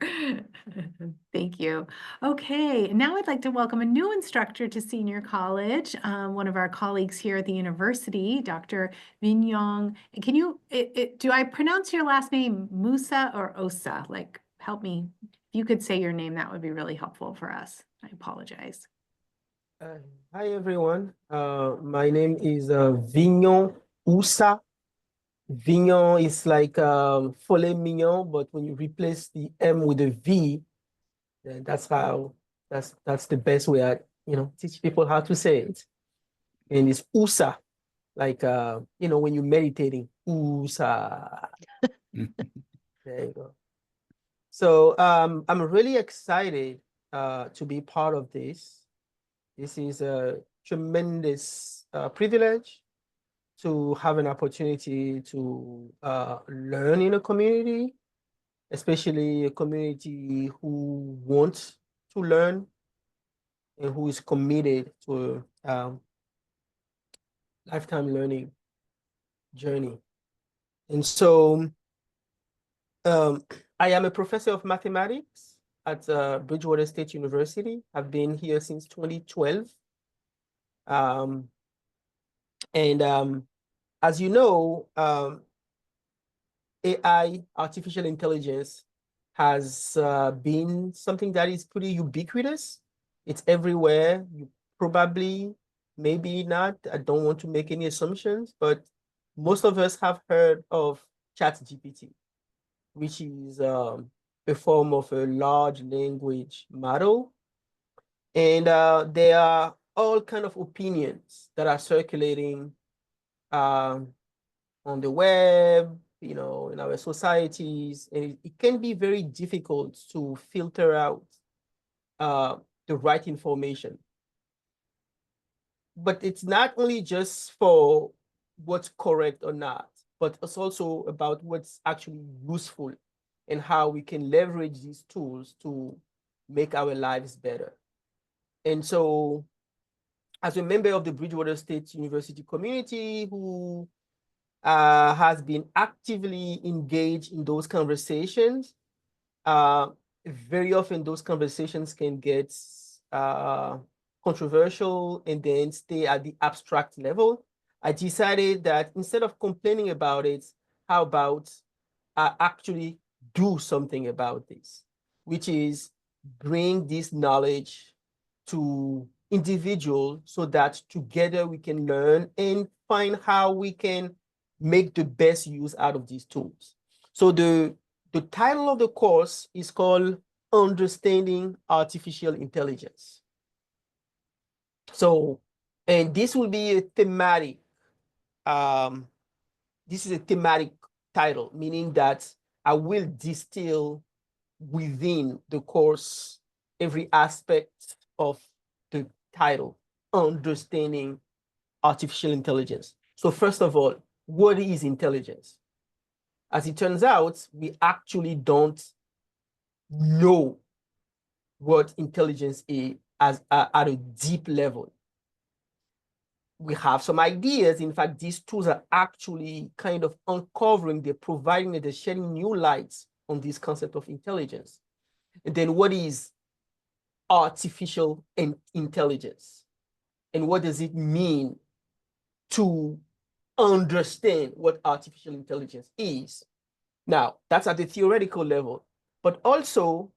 Speaker 1: Thank you. Okay, now I'd like to welcome a new instructor to Senior College, one of our colleagues here at the university, Dr. Vinyong. Can you, do I pronounce your last name Musa or Osa? Like, help me. If you could say your name, that would be really helpful for us. I apologize.
Speaker 8: Hi everyone. My name is Vignon Oussa. Vignon is like filet mignon, but when you replace the M with a V, then that's the best way I teach people how to say it. And it's Oussa, like when you're meditating, Oussa. There you go. So I'm really excited to be part of this. This is a tremendous privilege to have an opportunity to learn in a community, especially a community who wants to learn and who is committed to a lifetime learning journey. And so I am a professor of mathematics at Bridgewater State University. I've been here since 2012. As you know, AI, artificial intelligence, has been something that is pretty ubiquitous. It's everywhere. You probably, maybe not, I don't want to make any assumptions, but most of us have heard of ChatGPT, which is a form of a large language model. And there are all kinds of opinions that are circulating on the web, in our societies, and it can be very difficult to filter out the right information. But it's not only just for what's correct or not, but it's also about what's actually useful and how we can leverage these tools to make our lives better. And so, as a member of the Bridgewater State University community who has been actively engaged in those conversations, very often those conversations can get controversial and then stay at the abstract level. I decided that instead of complaining about it, how about actually do something about this, which is bring this knowledge to individuals so that together we can learn and find how we can make the best use out of these tools. So the title of the course is called Understanding Artificial Intelligence. So, and this will be a thematic, this is a thematic title, meaning that I will distill within the course every aspect of the title, Understanding Artificial Intelligence. So first of all, what is intelligence? As it turns out, we actually don't know what intelligence is at a deep level. we have some ideas. In fact, these tools are actually kind of uncovering, they're providing, they're shedding new lights on this concept of intelligence. And then what is artificial intelligence? And what does it mean to understand what artificial intelligence is? Now, that's at the theoretical level, but also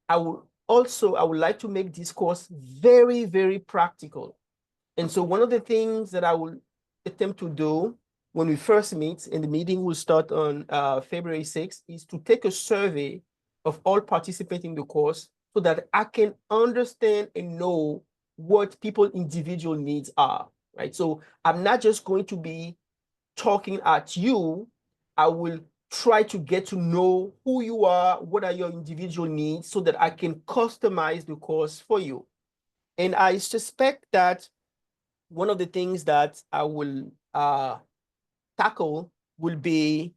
Speaker 8: I would like to make this course very, very practical. And so one of the things that I will attempt to do when we first meet, and the meeting will start on February 6th, is to take a survey of all participants in the course so that I can understand and know what people's individual needs are, right? So I'm not just going to be talking at you. I will try to get to know who you are, what are your individual needs, so that I can customize the course for you. And I suspect that one of the things that I will tackle will be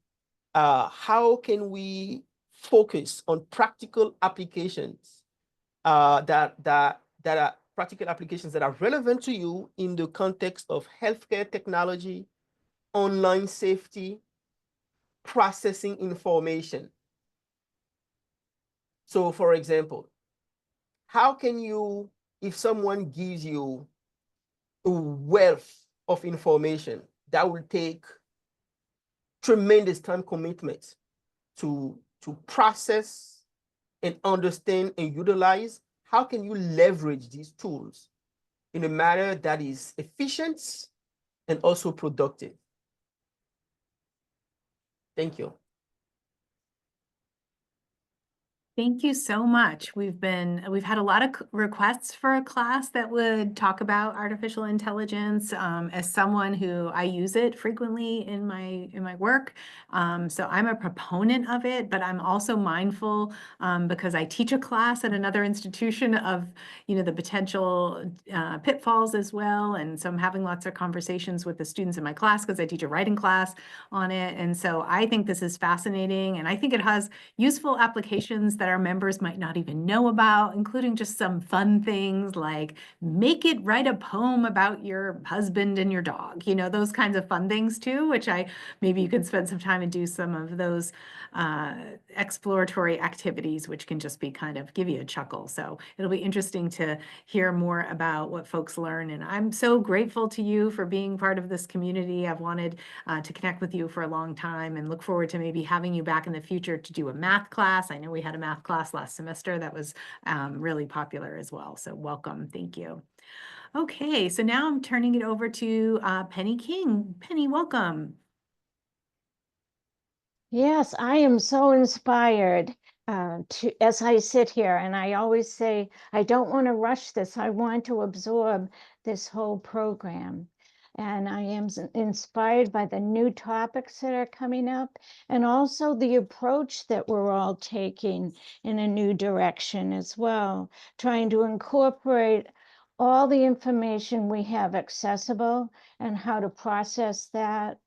Speaker 8: how can we focus on practical applications that are practical applications that are relevant to you in the context of healthcare technology, online safety, processing information. So for example, how can you, if someone gives you a wealth of information that will take tremendous time commitment to process and understand and utilize, how can you leverage these tools in a manner that is efficient and also productive? Thank you.
Speaker 1: Thank you so much. We've had a lot of requests for a class that would talk about artificial intelligence. As someone who I use it frequently in my work, so I'm a proponent of it. But I'm also mindful because I teach a class at another institution of the potential pitfalls as well. And so I'm having lots of conversations with the students in my class because I teach a writing class on it. And so I think this is fascinating, and I think it has useful applications that our members might not even know about, including just some fun things like make it write a poem about your husband and your dog, those kinds of fun things too, which maybe you could spend some time and do some of those exploratory activities, which can just be kind of give you a chuckle. So it'll be interesting to hear more about what folks learn. And I'm so grateful to you for being part of this community. I've wanted to connect with you for a long time and look forward to maybe having you back in the future to do a math class. I know we had a math class last semester that was really popular as well. So welcome. Thank you. Okay, so now I'm turning it over to Penny King. Penny, welcome.
Speaker 9: Yes, I am so inspired as I sit here, and I always say, I don't want to rush this. I want to absorb this whole program. And I am inspired by the new topics that are coming up, and also the approach that we're all taking in a new direction as well, trying to incorporate all the information we have accessible and how to process that.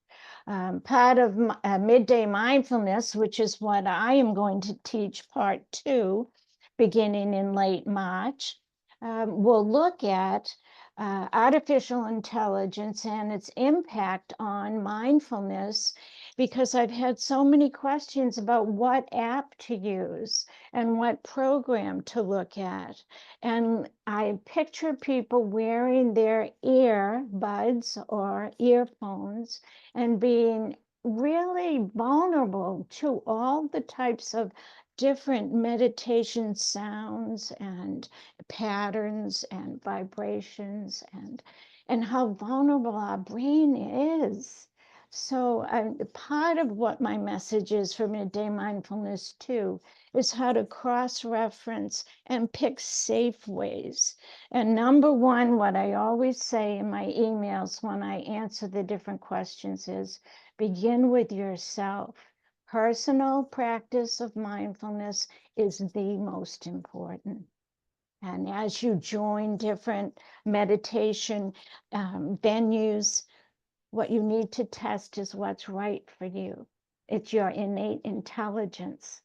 Speaker 9: Part of midday mindfulness, which is what I am going to teach part 2, beginning in late March, will look at artificial intelligence and its impact on mindfulness, because I've had so many questions about what app to use and what program to look at. And I picture people wearing their earbuds or earphones and being really vulnerable to all the types of different meditation sounds and patterns and vibrations, and how vulnerable our brain is. So part of what my message is for Midday Mindfulness too is how to cross-reference and pick safe ways. And number one, what I always say in my emails when I answer the different questions is begin with yourself. Personal practice of mindfulness is the most important. And as you join different meditation venues, what you need to test is what's right for you. It's your innate intelligence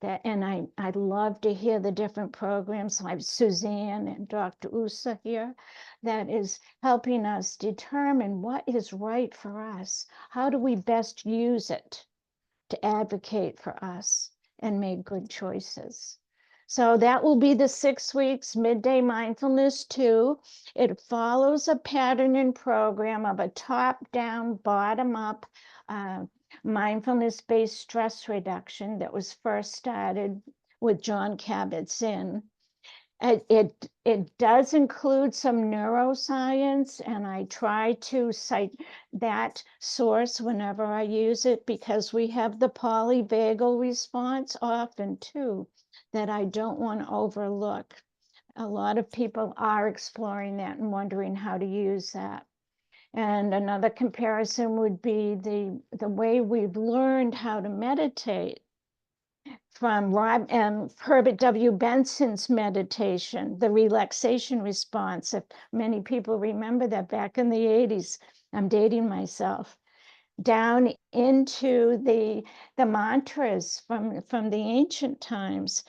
Speaker 9: And I'd love to hear the different programs. I have Suzanne and Dr. Usa here that is helping us determine what is right for us. How do we best use it to advocate for us and make good choices? So that will be the 6 weeks midday mindfulness 2. It follows a pattern and program of a top-down, bottom-up mindfulness-based stress reduction that was first started with John Kabat-Zinn. It does include some neuroscience, and I try to cite that source whenever I use it, because we have the polyvagal response often too that I don't want to overlook. A lot of people are exploring that and wondering how to use that. And another comparison would be the way we've learned how to meditate from Herbert W. Benson's meditation, the relaxation response. If many people remember that back in the 80s, I'm dating myself, down into the mantras from the ancient times.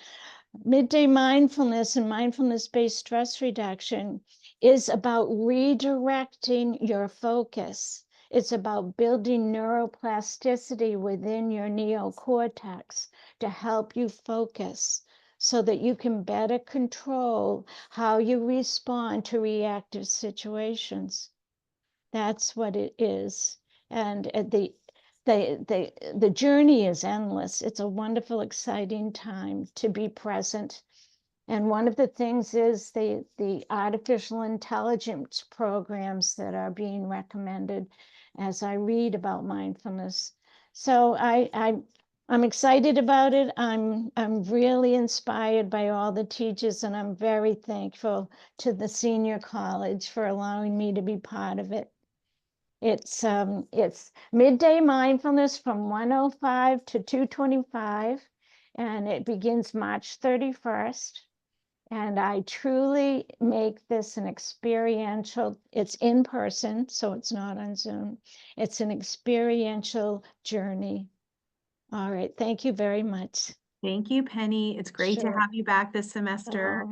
Speaker 9: Midday mindfulness and mindfulness-based stress reduction is about redirecting your focus. It's about building neuroplasticity within your neocortex to help you focus so that you can better control how you respond to reactive situations. That's what it is. And the journey is endless. It's a wonderful, exciting time to be present. And one of the things is the artificial intelligence programs that are being recommended as I read about mindfulness. So I'm excited about it. I'm really inspired by all the teachers, and I'm very thankful to the senior college for allowing me to be part of it. It's midday mindfulness from 1:05 to 2:25, and it begins March 31st. And I truly make this an experiential, it's in person, so it's not on Zoom. It's an experiential journey. All right, thank you very much.
Speaker 1: Thank you, Penny. It's great to
Speaker 9: Sure.
Speaker 1: have you back this semester.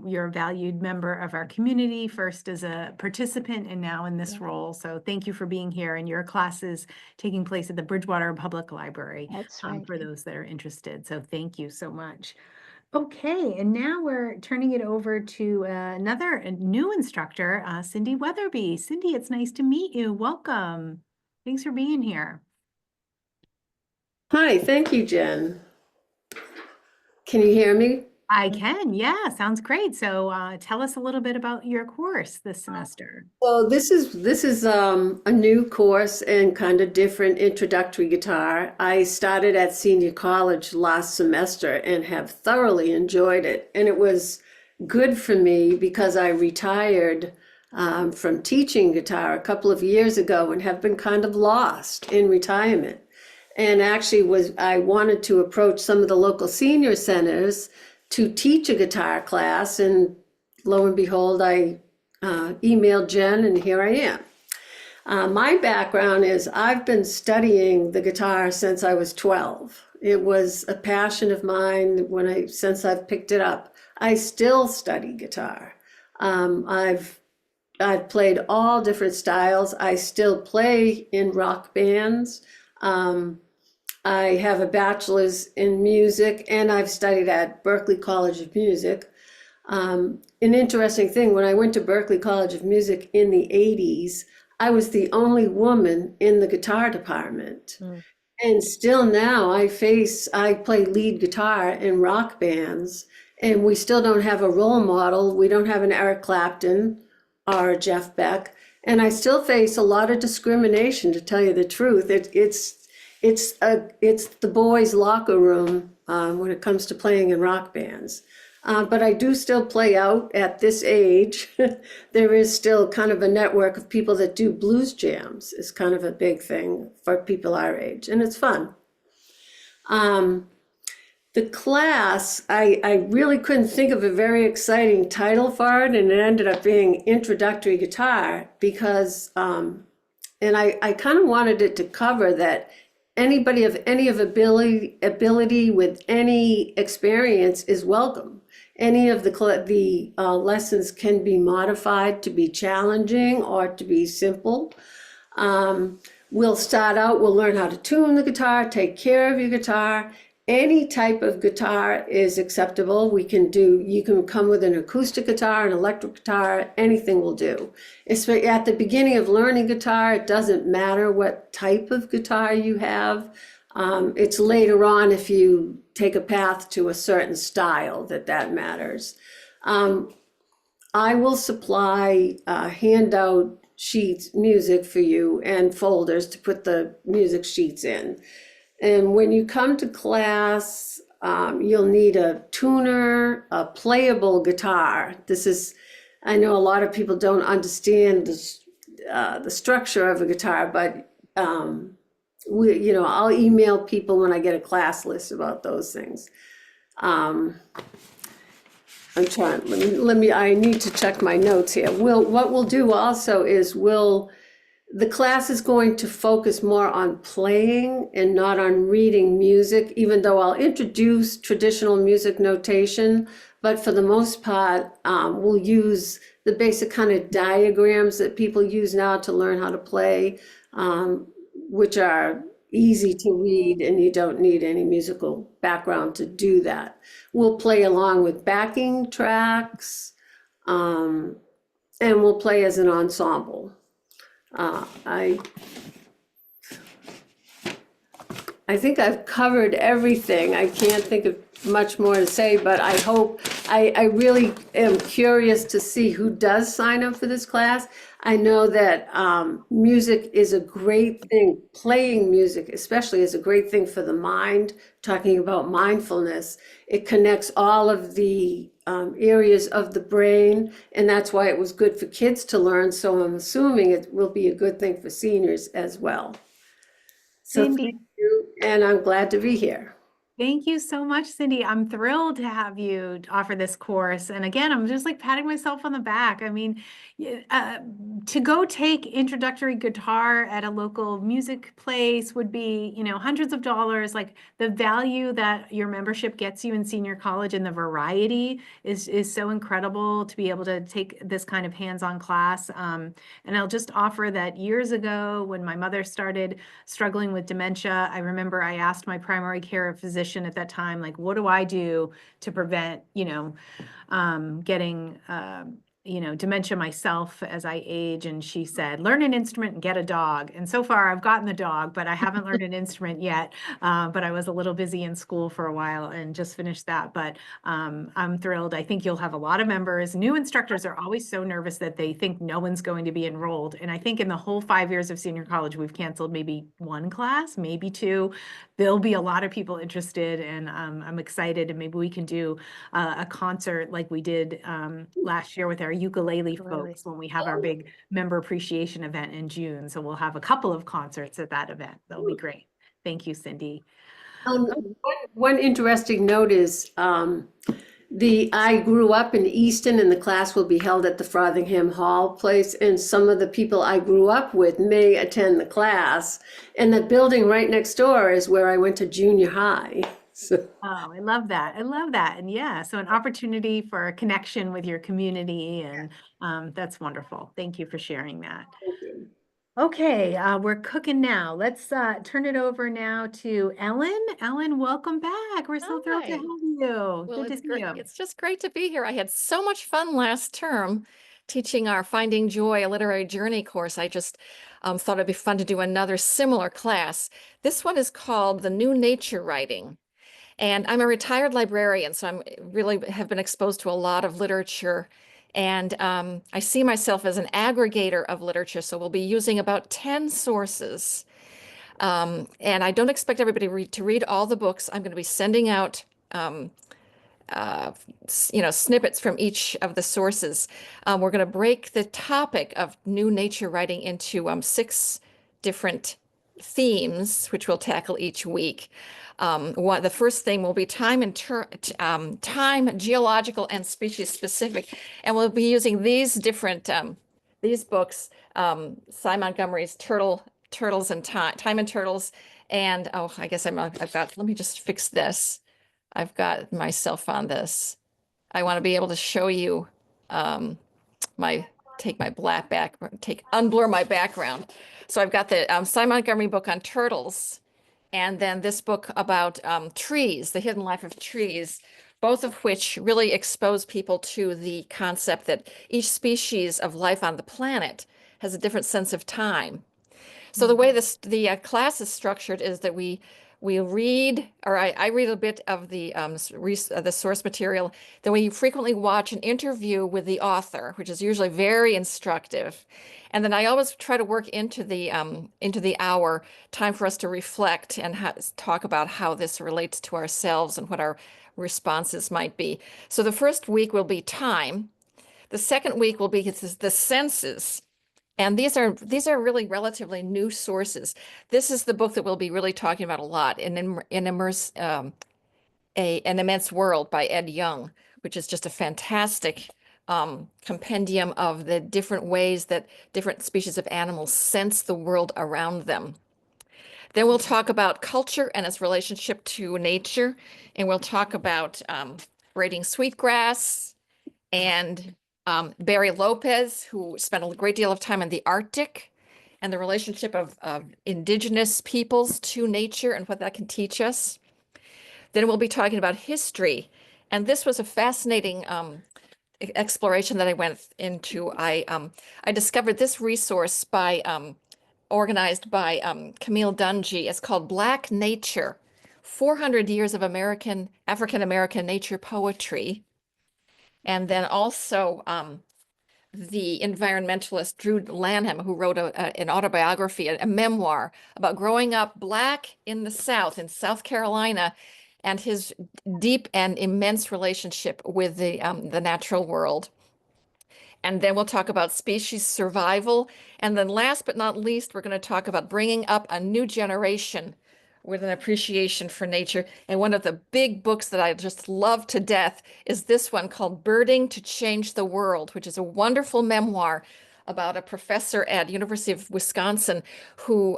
Speaker 1: You're a valued member of our community, first as a participant and now in this
Speaker 9: Yeah.
Speaker 1: role. So thank you for being here, and your class is taking place at the Bridgewater Public Library
Speaker 9: That's right.
Speaker 1: for those that are interested. So thank you so much. Okay, and now we're turning it over to another new instructor, Cindy Weatherby. Cindy, it's nice to meet you. Welcome. Thanks for being here.
Speaker 10: Hi, thank you, Jen. Can you hear me?
Speaker 1: I can, yeah, sounds great. So tell us a little bit about your course this semester.
Speaker 10: Well, this is a new course and kind of different introductory guitar. I started at senior college last semester and have thoroughly enjoyed it. And it was good for me because I retired from teaching guitar a couple of years ago and have been kind of lost in retirement. And actually I wanted to approach some of the local senior centers to teach a guitar class, and lo and behold, I emailed Jen, and here I am. My background is I've been studying the guitar since I was 12. It was a passion of mine since I've picked it up. I still study guitar. I've played all different styles. I still play in rock bands. I have a bachelor's in music, and I've studied at Berklee College of Music. An interesting thing, when I went to Berklee College of Music in the 80s, I was the only woman in the guitar department. And still now I play lead guitar in rock bands, and we still don't have a role model. We don't have an Eric Clapton or Jeff Beck. And I still face a lot of discrimination, to tell you the truth. It's the boys' locker room when it comes to playing in rock bands. But I do still play out at this age. There is still kind of a network of people that do blues jams. It's kind of a big thing for people our age, and it's fun. The class, I really couldn't think of a very exciting title for it, and it ended up being Introductory Guitar because, and I kind of wanted it to cover that anybody of any of ability with any experience is welcome. Any of the lessons can be modified to be challenging or to be simple. We'll start out, we'll learn how to tune the guitar, take care of your guitar. Any type of guitar is acceptable. You can come with an acoustic guitar, an electric guitar, anything will do. At the beginning of learning guitar, it doesn't matter what type of guitar you have. It's later on, if you take a path to a certain style, that matters. I will supply handout sheets, music for you, and folders to put the music sheets in. And when you come to class, you'll need a tuner, a playable guitar. I know a lot of people don't understand the structure of a guitar, but I'll email people when I get a class list about those things. I need to check my notes here. What we'll do also is the class is going to focus more on playing and not on reading music, even though I'll introduce traditional music notation, but for the most part, we'll use the basic kind of diagrams that people use now to learn how to play, which are easy to read, and you don't need any musical background to do that. We'll play along with backing tracks, and we'll play as an ensemble. I think I've covered everything. I can't think of much more to say, but I really am curious to see who does sign up for this class. I know that music is a great thing. Playing music especially is a great thing for the mind, talking about mindfulness. It connects all of the areas of the brain, and that's why it was good for kids to learn. So I'm assuming it will be a good thing for seniors as well. So
Speaker 1: Cindy.
Speaker 10: thank you, and I'm glad to be here.
Speaker 1: Thank you so much, Cindy. I'm thrilled to have you offer this course. And again, I'm just like patting myself on the back. I mean, to go take introductory guitar at a local music place would be, hundreds of dollars. Like the value that your membership gets you in senior college and the variety is so incredible to be able to take this kind of hands-on class. And I'll just offer that years ago when my mother started struggling with dementia, I remember I asked my primary care physician at that time, like, what do I do to prevent, getting, dementia myself as I age? And she said, learn an instrument and get a dog. And so far I've gotten the dog, but I haven't learned an instrument yet. But I was a little busy in school for a while and just finished that. But I'm thrilled. I think you'll have a lot of members. New instructors are always so nervous that they think no one's going to be enrolled. And I think in the whole 5 years of senior college, we've canceled maybe one class, maybe two. There'll be a lot of people interested, and I'm excited. And maybe we can do a concert like we did last year with our ukulele folks when we have our big member appreciation event in June. So we'll have a couple of concerts at that event. That'll be great. Thank you, Cindy.
Speaker 10: One interesting note is I grew up in Easton, and the class will be held at the Frothingham Hall place, and some of the people I grew up with may attend the class, and the building right next door is where I went to junior high. So.
Speaker 1: Oh, I love that. I love that. And yeah, so an opportunity for a connection with your community, and that's wonderful. Thank you for sharing that. Okay, we're cooking now. Let's turn it over now to Ellen. Ellen, welcome back. We're so thrilled to have you.
Speaker 11: Well,
Speaker 1: Good to
Speaker 11: it's
Speaker 1: see
Speaker 11: great.
Speaker 1: you.
Speaker 11: It's just great to be here. I had so much fun last term teaching our Finding Joy, a literary journey course. I just thought it'd be fun to do another similar class. This one is called The New Nature Writing. And I'm a retired librarian, so I'm really have been exposed to a lot of literature. And I see myself as an aggregator of literature. So we'll be using about 10 sources. And I don't expect everybody to read all the books. I'm going to be sending out snippets from each of the sources. We're going to break the topic of new nature writing into 6 different themes, which we'll tackle each week. The first thing will be time, geological, and species specific, and we'll be using these different these books, Cy Montgomery's Turtles and Time and Turtles, And oh, I guess I've got, let me just fix this. I've got myself on this. I want to be able to show you take my black unblur my background. So I've got the Simon Montgomery book on turtles, and then this book about trees, The Hidden Life of Trees, both of which really expose people to the concept that each species of life on the planet has a different sense of time. So the way the class is structured is that we read, or I read a bit of the source material. Then we frequently watch an interview with the author, which is usually very instructive. And then I always try to work into the hour time for us to reflect and talk about how this relates to ourselves and what our responses might be. So the first week will be time. The second week will be the senses. And these are really relatively new sources. This is the book that we'll be really talking about a lot, An Immense World by Ed Young, which is just a fantastic compendium of the different ways that different species of animals sense the world around them. Then we'll talk about culture and its relationship to nature, and we'll talk about braiding sweetgrass and Barry Lopez, who spent a great deal of time in the Arctic, and the relationship of indigenous peoples to nature and what that can teach us. Then we'll be talking about history. And this was a fascinating exploration that I went into. I discovered this resource organized by Camille Dungy. It's called Black Nature, 400 Years of African-American Nature Poetry. And then also the environmentalist Drew Lanham, who wrote an autobiography, a memoir about growing up Black in the South, in South Carolina, and his deep and immense relationship with the natural world. And then we'll talk about species survival. And then last but not least, we're going to talk about bringing up a new generation with an appreciation for nature. And one of the big books that I just love to death is this one called Birding to Change the World, which is a wonderful memoir about a professor at University of Wisconsin who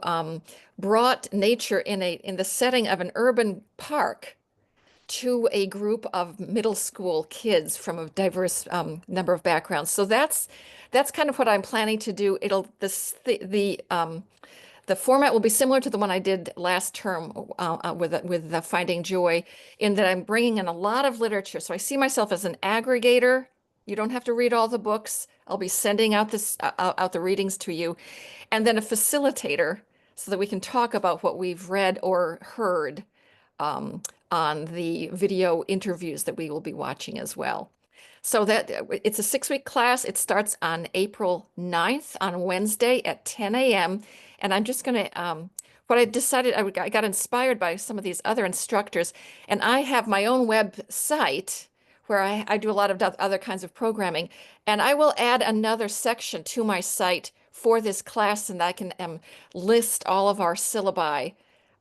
Speaker 11: brought nature in the setting of an urban park to a group of middle school kids from a diverse number of backgrounds. So that's kind of what I'm planning to do. The format will be similar to the one I did last term with Finding Joy, in that I'm bringing in a lot of literature. So I see myself as an aggregator. You don't have to read all the books. I'll be sending out the readings to you, and then a facilitator so that we can talk about what we've read or heard on the video interviews that we will be watching as well. So that it's a 6-week class. It starts on April 9th on Wednesday at 10 a.m. And I'm just going to, what I decided, I got inspired by some of these other instructors, and I have my own website where I do a lot of other kinds of programming, and I will add another section to my site for this class, and I can list all of our syllabi,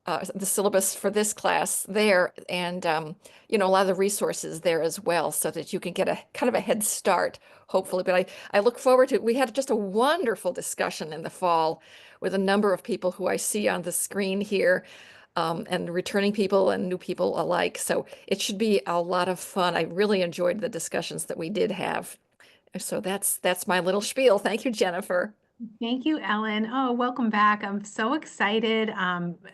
Speaker 11: the syllabus for this class there, and a lot of the resources there as well, so that you can get a kind of a head start, hopefully. But I look forward to it. We had just a wonderful discussion in the fall with a number of people who I see on the screen here, and returning people and new people alike. So it should be a lot of fun. I really enjoyed the discussions that we did have. So that's my little spiel. Thank you, Jennifer.
Speaker 1: Thank you, Ellen. Oh, welcome back. I'm so excited.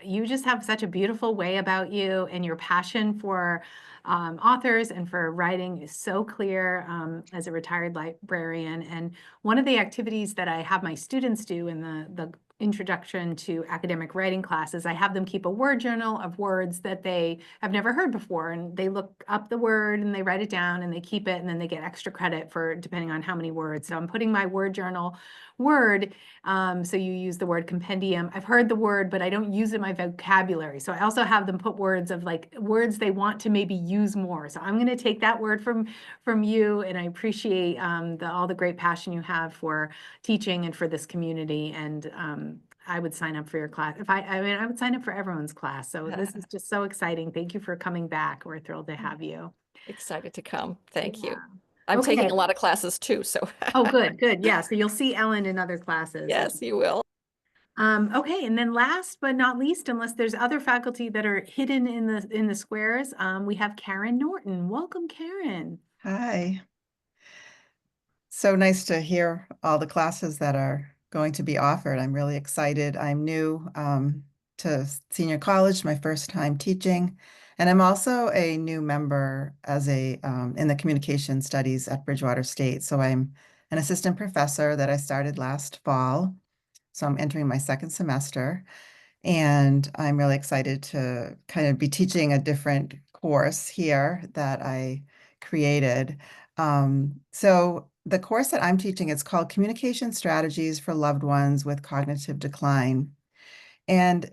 Speaker 1: You just have such a beautiful way about you, and your passion for authors and for writing is so clear as a retired librarian. And one of the activities that I have my students do in the introduction to academic writing classes, I have them keep a word journal of words that they have never heard before, and they look up the word and they write it down and they keep it, and then they get extra credit for depending on how many words. So I'm putting my word journal word, so you use the word compendium. I've heard the word, but I don't use it in my vocabulary. So I also have them put words of like words they want to maybe use more. So I'm going to take that word from you, and I appreciate all the great passion you have for teaching and for this community. And I would sign up for your class. I would sign up for everyone's class. So this is just so exciting. Thank you for coming back. We're thrilled to have you.
Speaker 11: Excited to come. Thank you.
Speaker 1: Yeah.
Speaker 11: I'm
Speaker 1: Okay.
Speaker 11: taking a lot of classes too, so.
Speaker 1: Oh, good. Yeah. So you'll see Ellen in other classes.
Speaker 11: Yes, you will.
Speaker 1: Okay, and then last but not least, unless there's other faculty that are hidden in the squares, we have Karen Norton. Welcome, Karen.
Speaker 12: Hi. So nice to hear all the classes that are going to be offered. I'm really excited. I'm new to senior college, my first time teaching, and I'm also a new member as a in the communication studies at Bridgewater State. So I'm an assistant professor that I started last fall. So I'm entering my second semester, and I'm really excited to kind of be teaching a different course here that I created. So the course that I'm teaching, it's called Communication Strategies for Loved Ones with Cognitive Decline. And,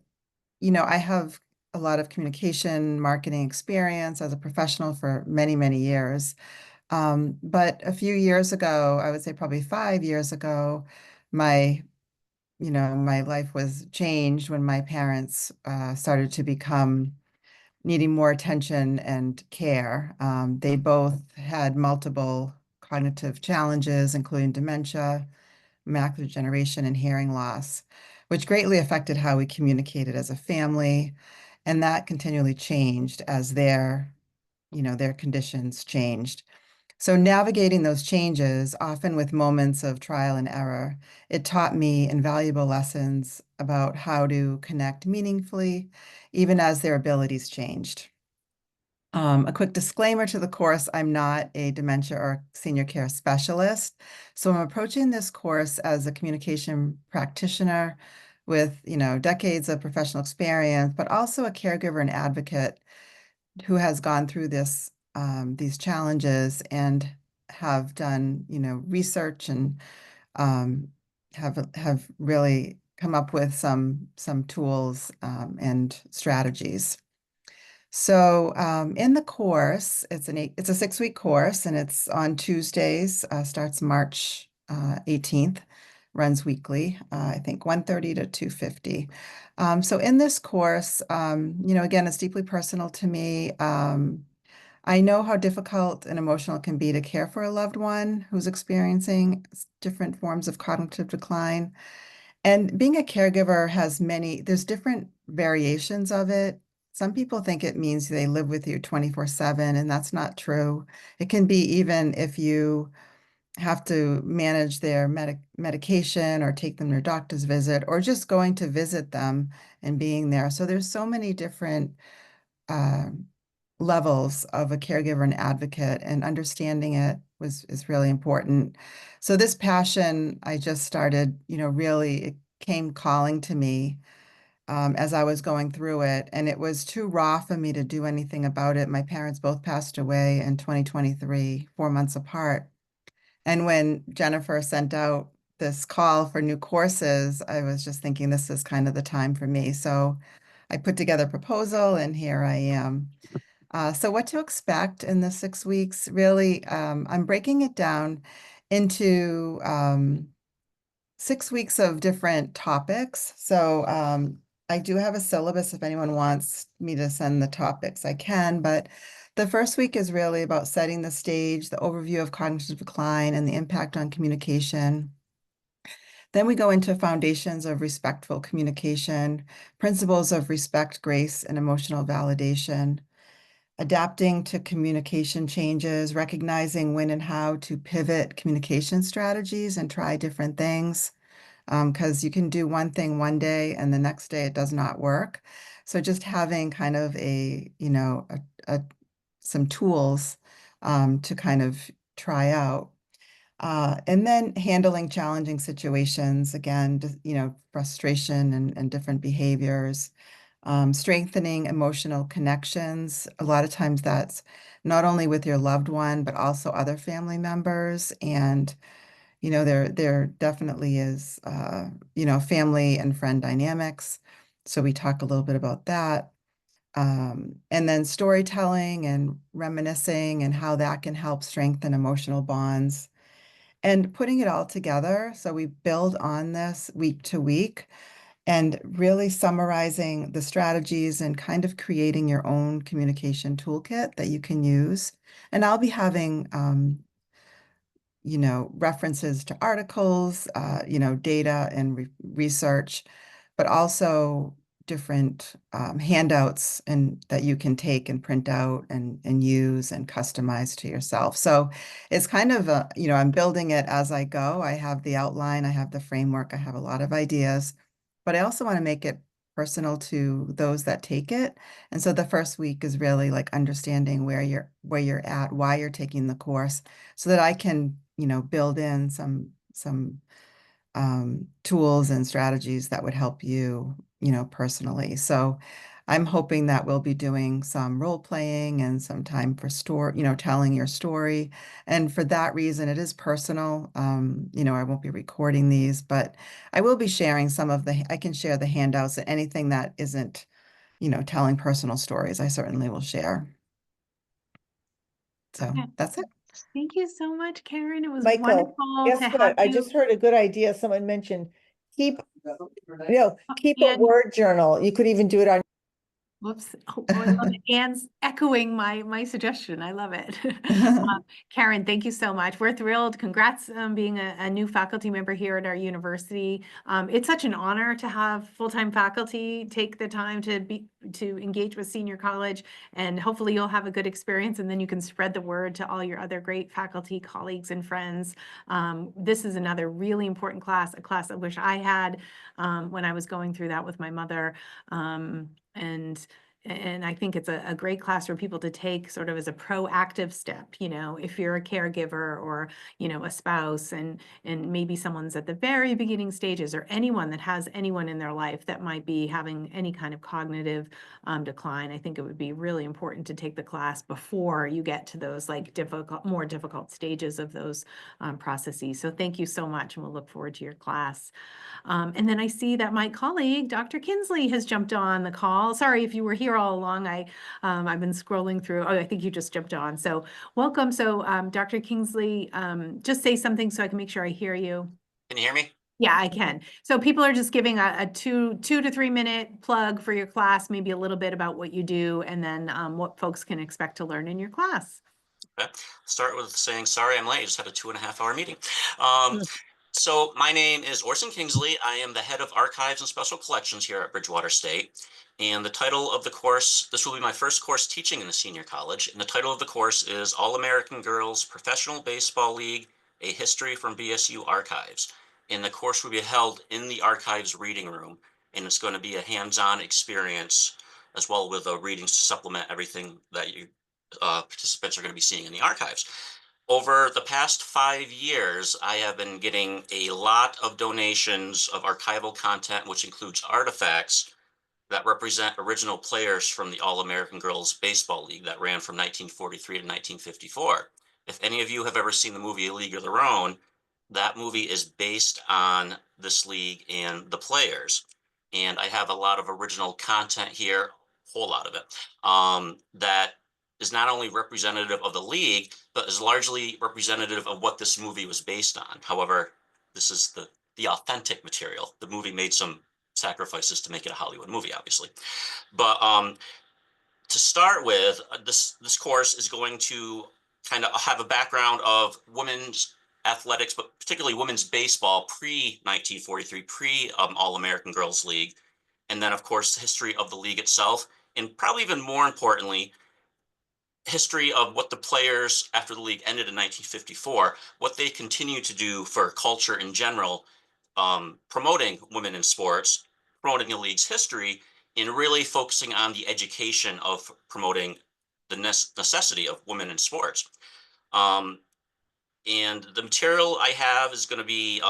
Speaker 12: you know, I have a lot of communication marketing experience as a professional for many, many years. But a few years ago, I would say probably 5 years ago, my my life was changed when my parents started to become needing more attention and care. They both had multiple cognitive challenges, including dementia, macular degeneration, and hearing loss, which greatly affected how we communicated as a family. And that continually changed as their conditions changed. So navigating those changes, often with moments of trial and error, it taught me invaluable lessons about how to connect meaningfully, even as their abilities changed. A quick disclaimer to the course, I'm not a dementia or senior care specialist. So I'm approaching this course as a communication practitioner with, decades of professional experience, but also a caregiver and advocate who has gone through these challenges and have done, research and have really come up with some tools and strategies. So in the course, it's a 6-week course, and it's on Tuesdays, starts March 18th, runs weekly, I think 1:30 to 2:50. So in this course, again, it's deeply personal to me. I know how difficult and emotional it can be to care for a loved one who's experiencing different forms of cognitive decline. And being a caregiver there's different variations of it. Some people think it means they live with you 24/7, and that's not true. It can be even if you have to manage their medication or take them to their doctor's visit or just going to visit them and being there. So there's so many different uh, levels of a caregiver and advocate, and understanding it is really important. So this passion I just started, really it came calling to me as I was going through it, and it was too raw for me to do anything about it. My parents both passed away in 2023, 4 months apart. And when Jennifer sent out this call for new courses, I was just thinking this is kind of the time for me. So I put together a proposal, and here I am. So what to expect in the 6 weeks? Really, I'm breaking it down into 6 weeks of different topics. So I do have a syllabus. If anyone wants me to send the topics, I can. But the first week is really about setting the stage, the overview of cognitive decline and the impact on communication. Then we go into foundations of respectful communication, principles of respect, grace, and emotional validation, adapting to communication changes, recognizing when and how to pivot communication strategies and try different things. Because you can do one thing one day and the next day it does not work. So just having kind of some tools to kind of try out. And then handling challenging situations, again, frustration and different behaviors, strengthening emotional connections. A lot of times that's not only with your loved one, but also other family members. And, there definitely is, family and friend dynamics. So we talk a little bit about that. And then storytelling and reminiscing and how that can help strengthen emotional bonds. And putting it all together, so we build on this week to week and really summarizing the strategies and kind of creating your own communication toolkit that you can use. And I'll be having, references to articles, data and research but also different handouts and that you can take and print out and use and customize to yourself. So it's kind of a, I'm building it as I go. I have the outline, I have the framework, I have a lot of ideas, but I also want to make it personal to those that take it. And so the first week is really like understanding where you're at, why you're taking the course, so that I can, build in some tools and strategies that would help you, personally. So I'm hoping that we'll be doing some role playing and some time for telling your story. And for that reason, it is personal. I won't be recording these, but I will be sharing I can share the handouts and anything that isn't, telling personal stories, I certainly will share. So
Speaker 1: Okay.
Speaker 12: that's it.
Speaker 1: Thank you so much, Karen. It was
Speaker 13: Michael,
Speaker 1: wonderful
Speaker 13: guess
Speaker 1: to
Speaker 13: what?
Speaker 1: have
Speaker 13: I
Speaker 1: you.
Speaker 13: just heard a good idea. Someone mentioned keep a
Speaker 1: Anne,
Speaker 13: word journal. You could even do it on.
Speaker 1: whoops. Oh, I love it. Anne's echoing my suggestion. I love it. Karen, thank you so much. We're thrilled. Congrats on being a new faculty member here at our university. It's such an honor to have full-time faculty take the time to engage with Senior College, and hopefully you'll have a good experience, and then you can spread the word to all your other great faculty, colleagues, and friends. This is another really important class, a class I wish I had when I was going through that with my mother. And I think it's a great class for people to take sort of as a proactive step, if you're a caregiver or, a spouse and maybe someone's at the very beginning stages, or anyone that has anyone in their life that might be having any kind of cognitive decline. I think it would be really important to take the class before you get to those like more difficult stages of those processes. So thank you so much, and we'll look forward to your class. And then I see that my colleague, Dr. Kinsley, has jumped on the call. Sorry if you were here all along. I've been scrolling through. Oh, I think you just jumped on. So welcome. So Dr. Kingsley, just say something so I can make sure I hear you.
Speaker 14: Can you hear me?
Speaker 1: Yeah, I can. So people are just giving a 2 to 3 minute plug for your class, maybe a little bit about what you do, and then what folks can expect to learn in your class.
Speaker 14: Okay. Start with saying, sorry, I'm late. I just had a 2.5-hour meeting. So my name is Orson Kingsley. I am the head of archives and special collections here at Bridgewater State. And the title of the course, this will be my first course teaching in the senior college. And the title of the course is All-American Girls Professional Baseball League, A History from BSU Archives. And the course will be held in the archives reading room. And it's going to be a hands-on experience, as well with readings to supplement everything that you participants are going to be seeing in the archives. Over the past 5 years, I have been getting a lot of donations of archival content, which includes artifacts that represent original players from the All-American Girls Baseball League that ran from 1943 to 1954. If any of you have ever seen the movie A League of Their Own, that movie is based on this league and the players. And I have a lot of original content here, a whole lot of it, that is not only representative of the league, but is largely representative of what this movie was based on. However, this is the authentic material. The movie made some sacrifices to make it a Hollywood movie, obviously. But to start with, this course is going to kind of have a background of women's athletics, but particularly women's baseball pre-1943, pre-All-American Girls League. And then, of course, the history of the league itself. And probably even more importantly, history of what the players after the league ended in 1954, what they continue to do for culture in general, promoting women in sports, promoting the league's history, and really focusing on the education of promoting the necessity of women in sports. And the material I have is going to be,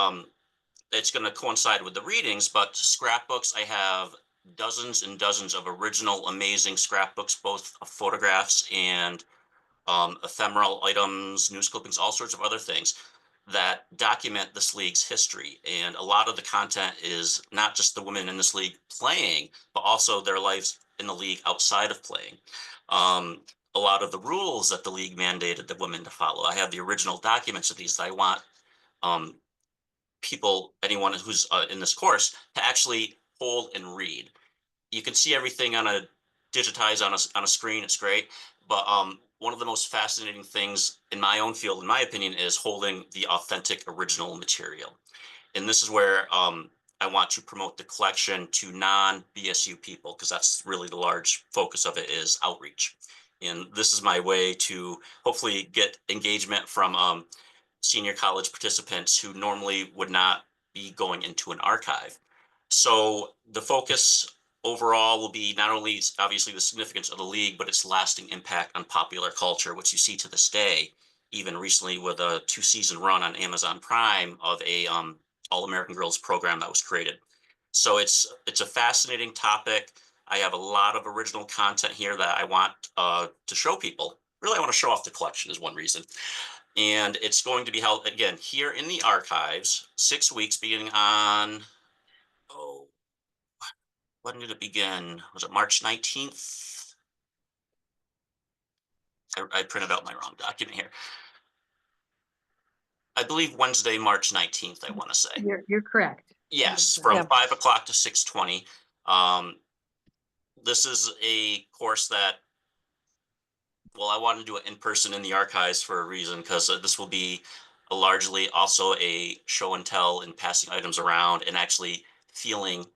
Speaker 14: it's going to coincide with the readings, but scrapbooks, I have dozens and dozens of original, amazing scrapbooks, both of photographs and ephemeral items, news clippings, all sorts of other things that document this league's history. And a lot of the content is not just the women in this league playing, but also their lives in the league outside of playing. A lot of the rules that the league mandated the women to follow. I have the original documents of these that I want anyone who's in this course to actually hold and read. You can see everything digitized on a screen. It's great. But one of the most fascinating things in my own field, in my opinion, is holding the authentic original material. And this is where I I want to promote the collection to non-BSU people, because that's really the large focus of it, is outreach. And this is my way to hopefully get engagement from senior college participants who normally would not be going into an archive. So the focus overall will be not only obviously the significance of the league, but its lasting impact on popular culture, which you see to this day, even recently with a 2-season run on Amazon Prime of a All-American Girls program that was created. So it's a fascinating topic. I have a lot of original content here that I want to show people. Really, I want to show off the collection is one reason. And it's going to be held again here in the archives, 6 weeks beginning on, when did it begin? Was it March 19th? I printed out my wrong document here. I believe Wednesday, March 19th, I want to say.
Speaker 1: You're correct.
Speaker 14: Yes, from 5 o'clock to 6:20. This is a course that, well, I want to do it in person in the archives for a reason, because this will be largely also a show and tell and passing items around and actually feeling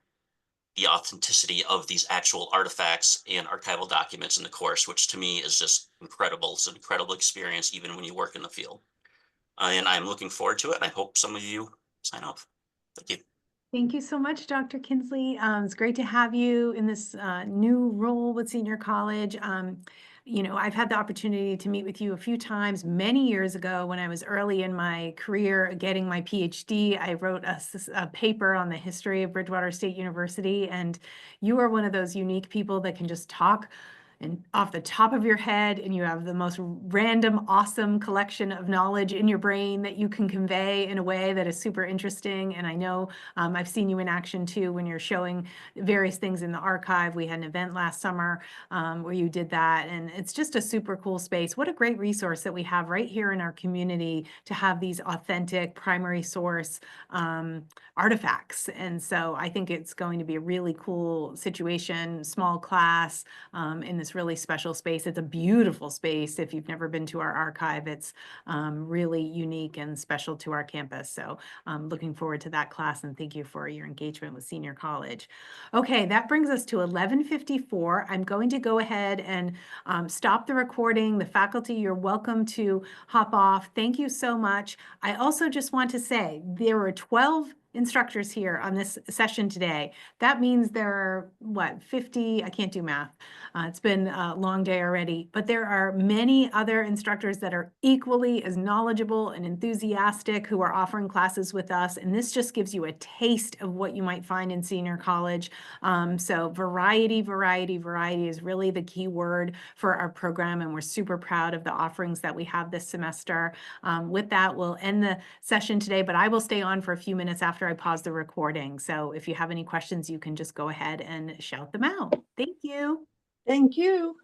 Speaker 14: the authenticity of these actual artifacts and archival documents in the course, which to me is just incredible. It's an incredible experience, even when you work in the field. And I'm looking forward to it. And I hope some of you sign up. Thank you.
Speaker 1: Thank you so much, Dr. Kinsley. It's great to have you in this new role with Senior College. You know, I've had the opportunity to meet with you a few times many years ago when I was early in my career getting my PhD. I wrote a paper on the history of Bridgewater State University, and you are one of those unique people that can just talk and off the top of your head, and you have the most random, awesome collection of knowledge in your brain that you can convey in a way that is super interesting. And I know I've seen you in action too when you're showing various things in the archive. We had an event last summer where you did that, and it's just a super cool space. What a great resource that we have right here in our community to have these authentic primary source artifacts. And so I think it's going to be a really cool situation, small class in this really special space. It's a beautiful space. If you've never been to our archive, it's really unique and special to our campus. So I'm looking forward to that class, and thank you for your engagement with Senior College. Okay, that brings us to 11:54. I'm going to go ahead and stop the recording. The faculty, you're welcome to hop off. Thank you so much. I also just want to say there were 12 instructors here on this session today. That means there are, what, 50? I can't do math. It's been a long day already, but there are many other instructors that are equally as knowledgeable and enthusiastic who are offering classes with us. And this just gives you a taste of what you might find in Senior College. So variety, variety, variety is really the key word for our program. And we're super proud of the offerings that we have this semester. With that, we'll end the session today, but I will stay on for a few minutes after I pause the recording. So if you have any questions, you can just go ahead and shout them out. Thank you.
Speaker 13: Thank you.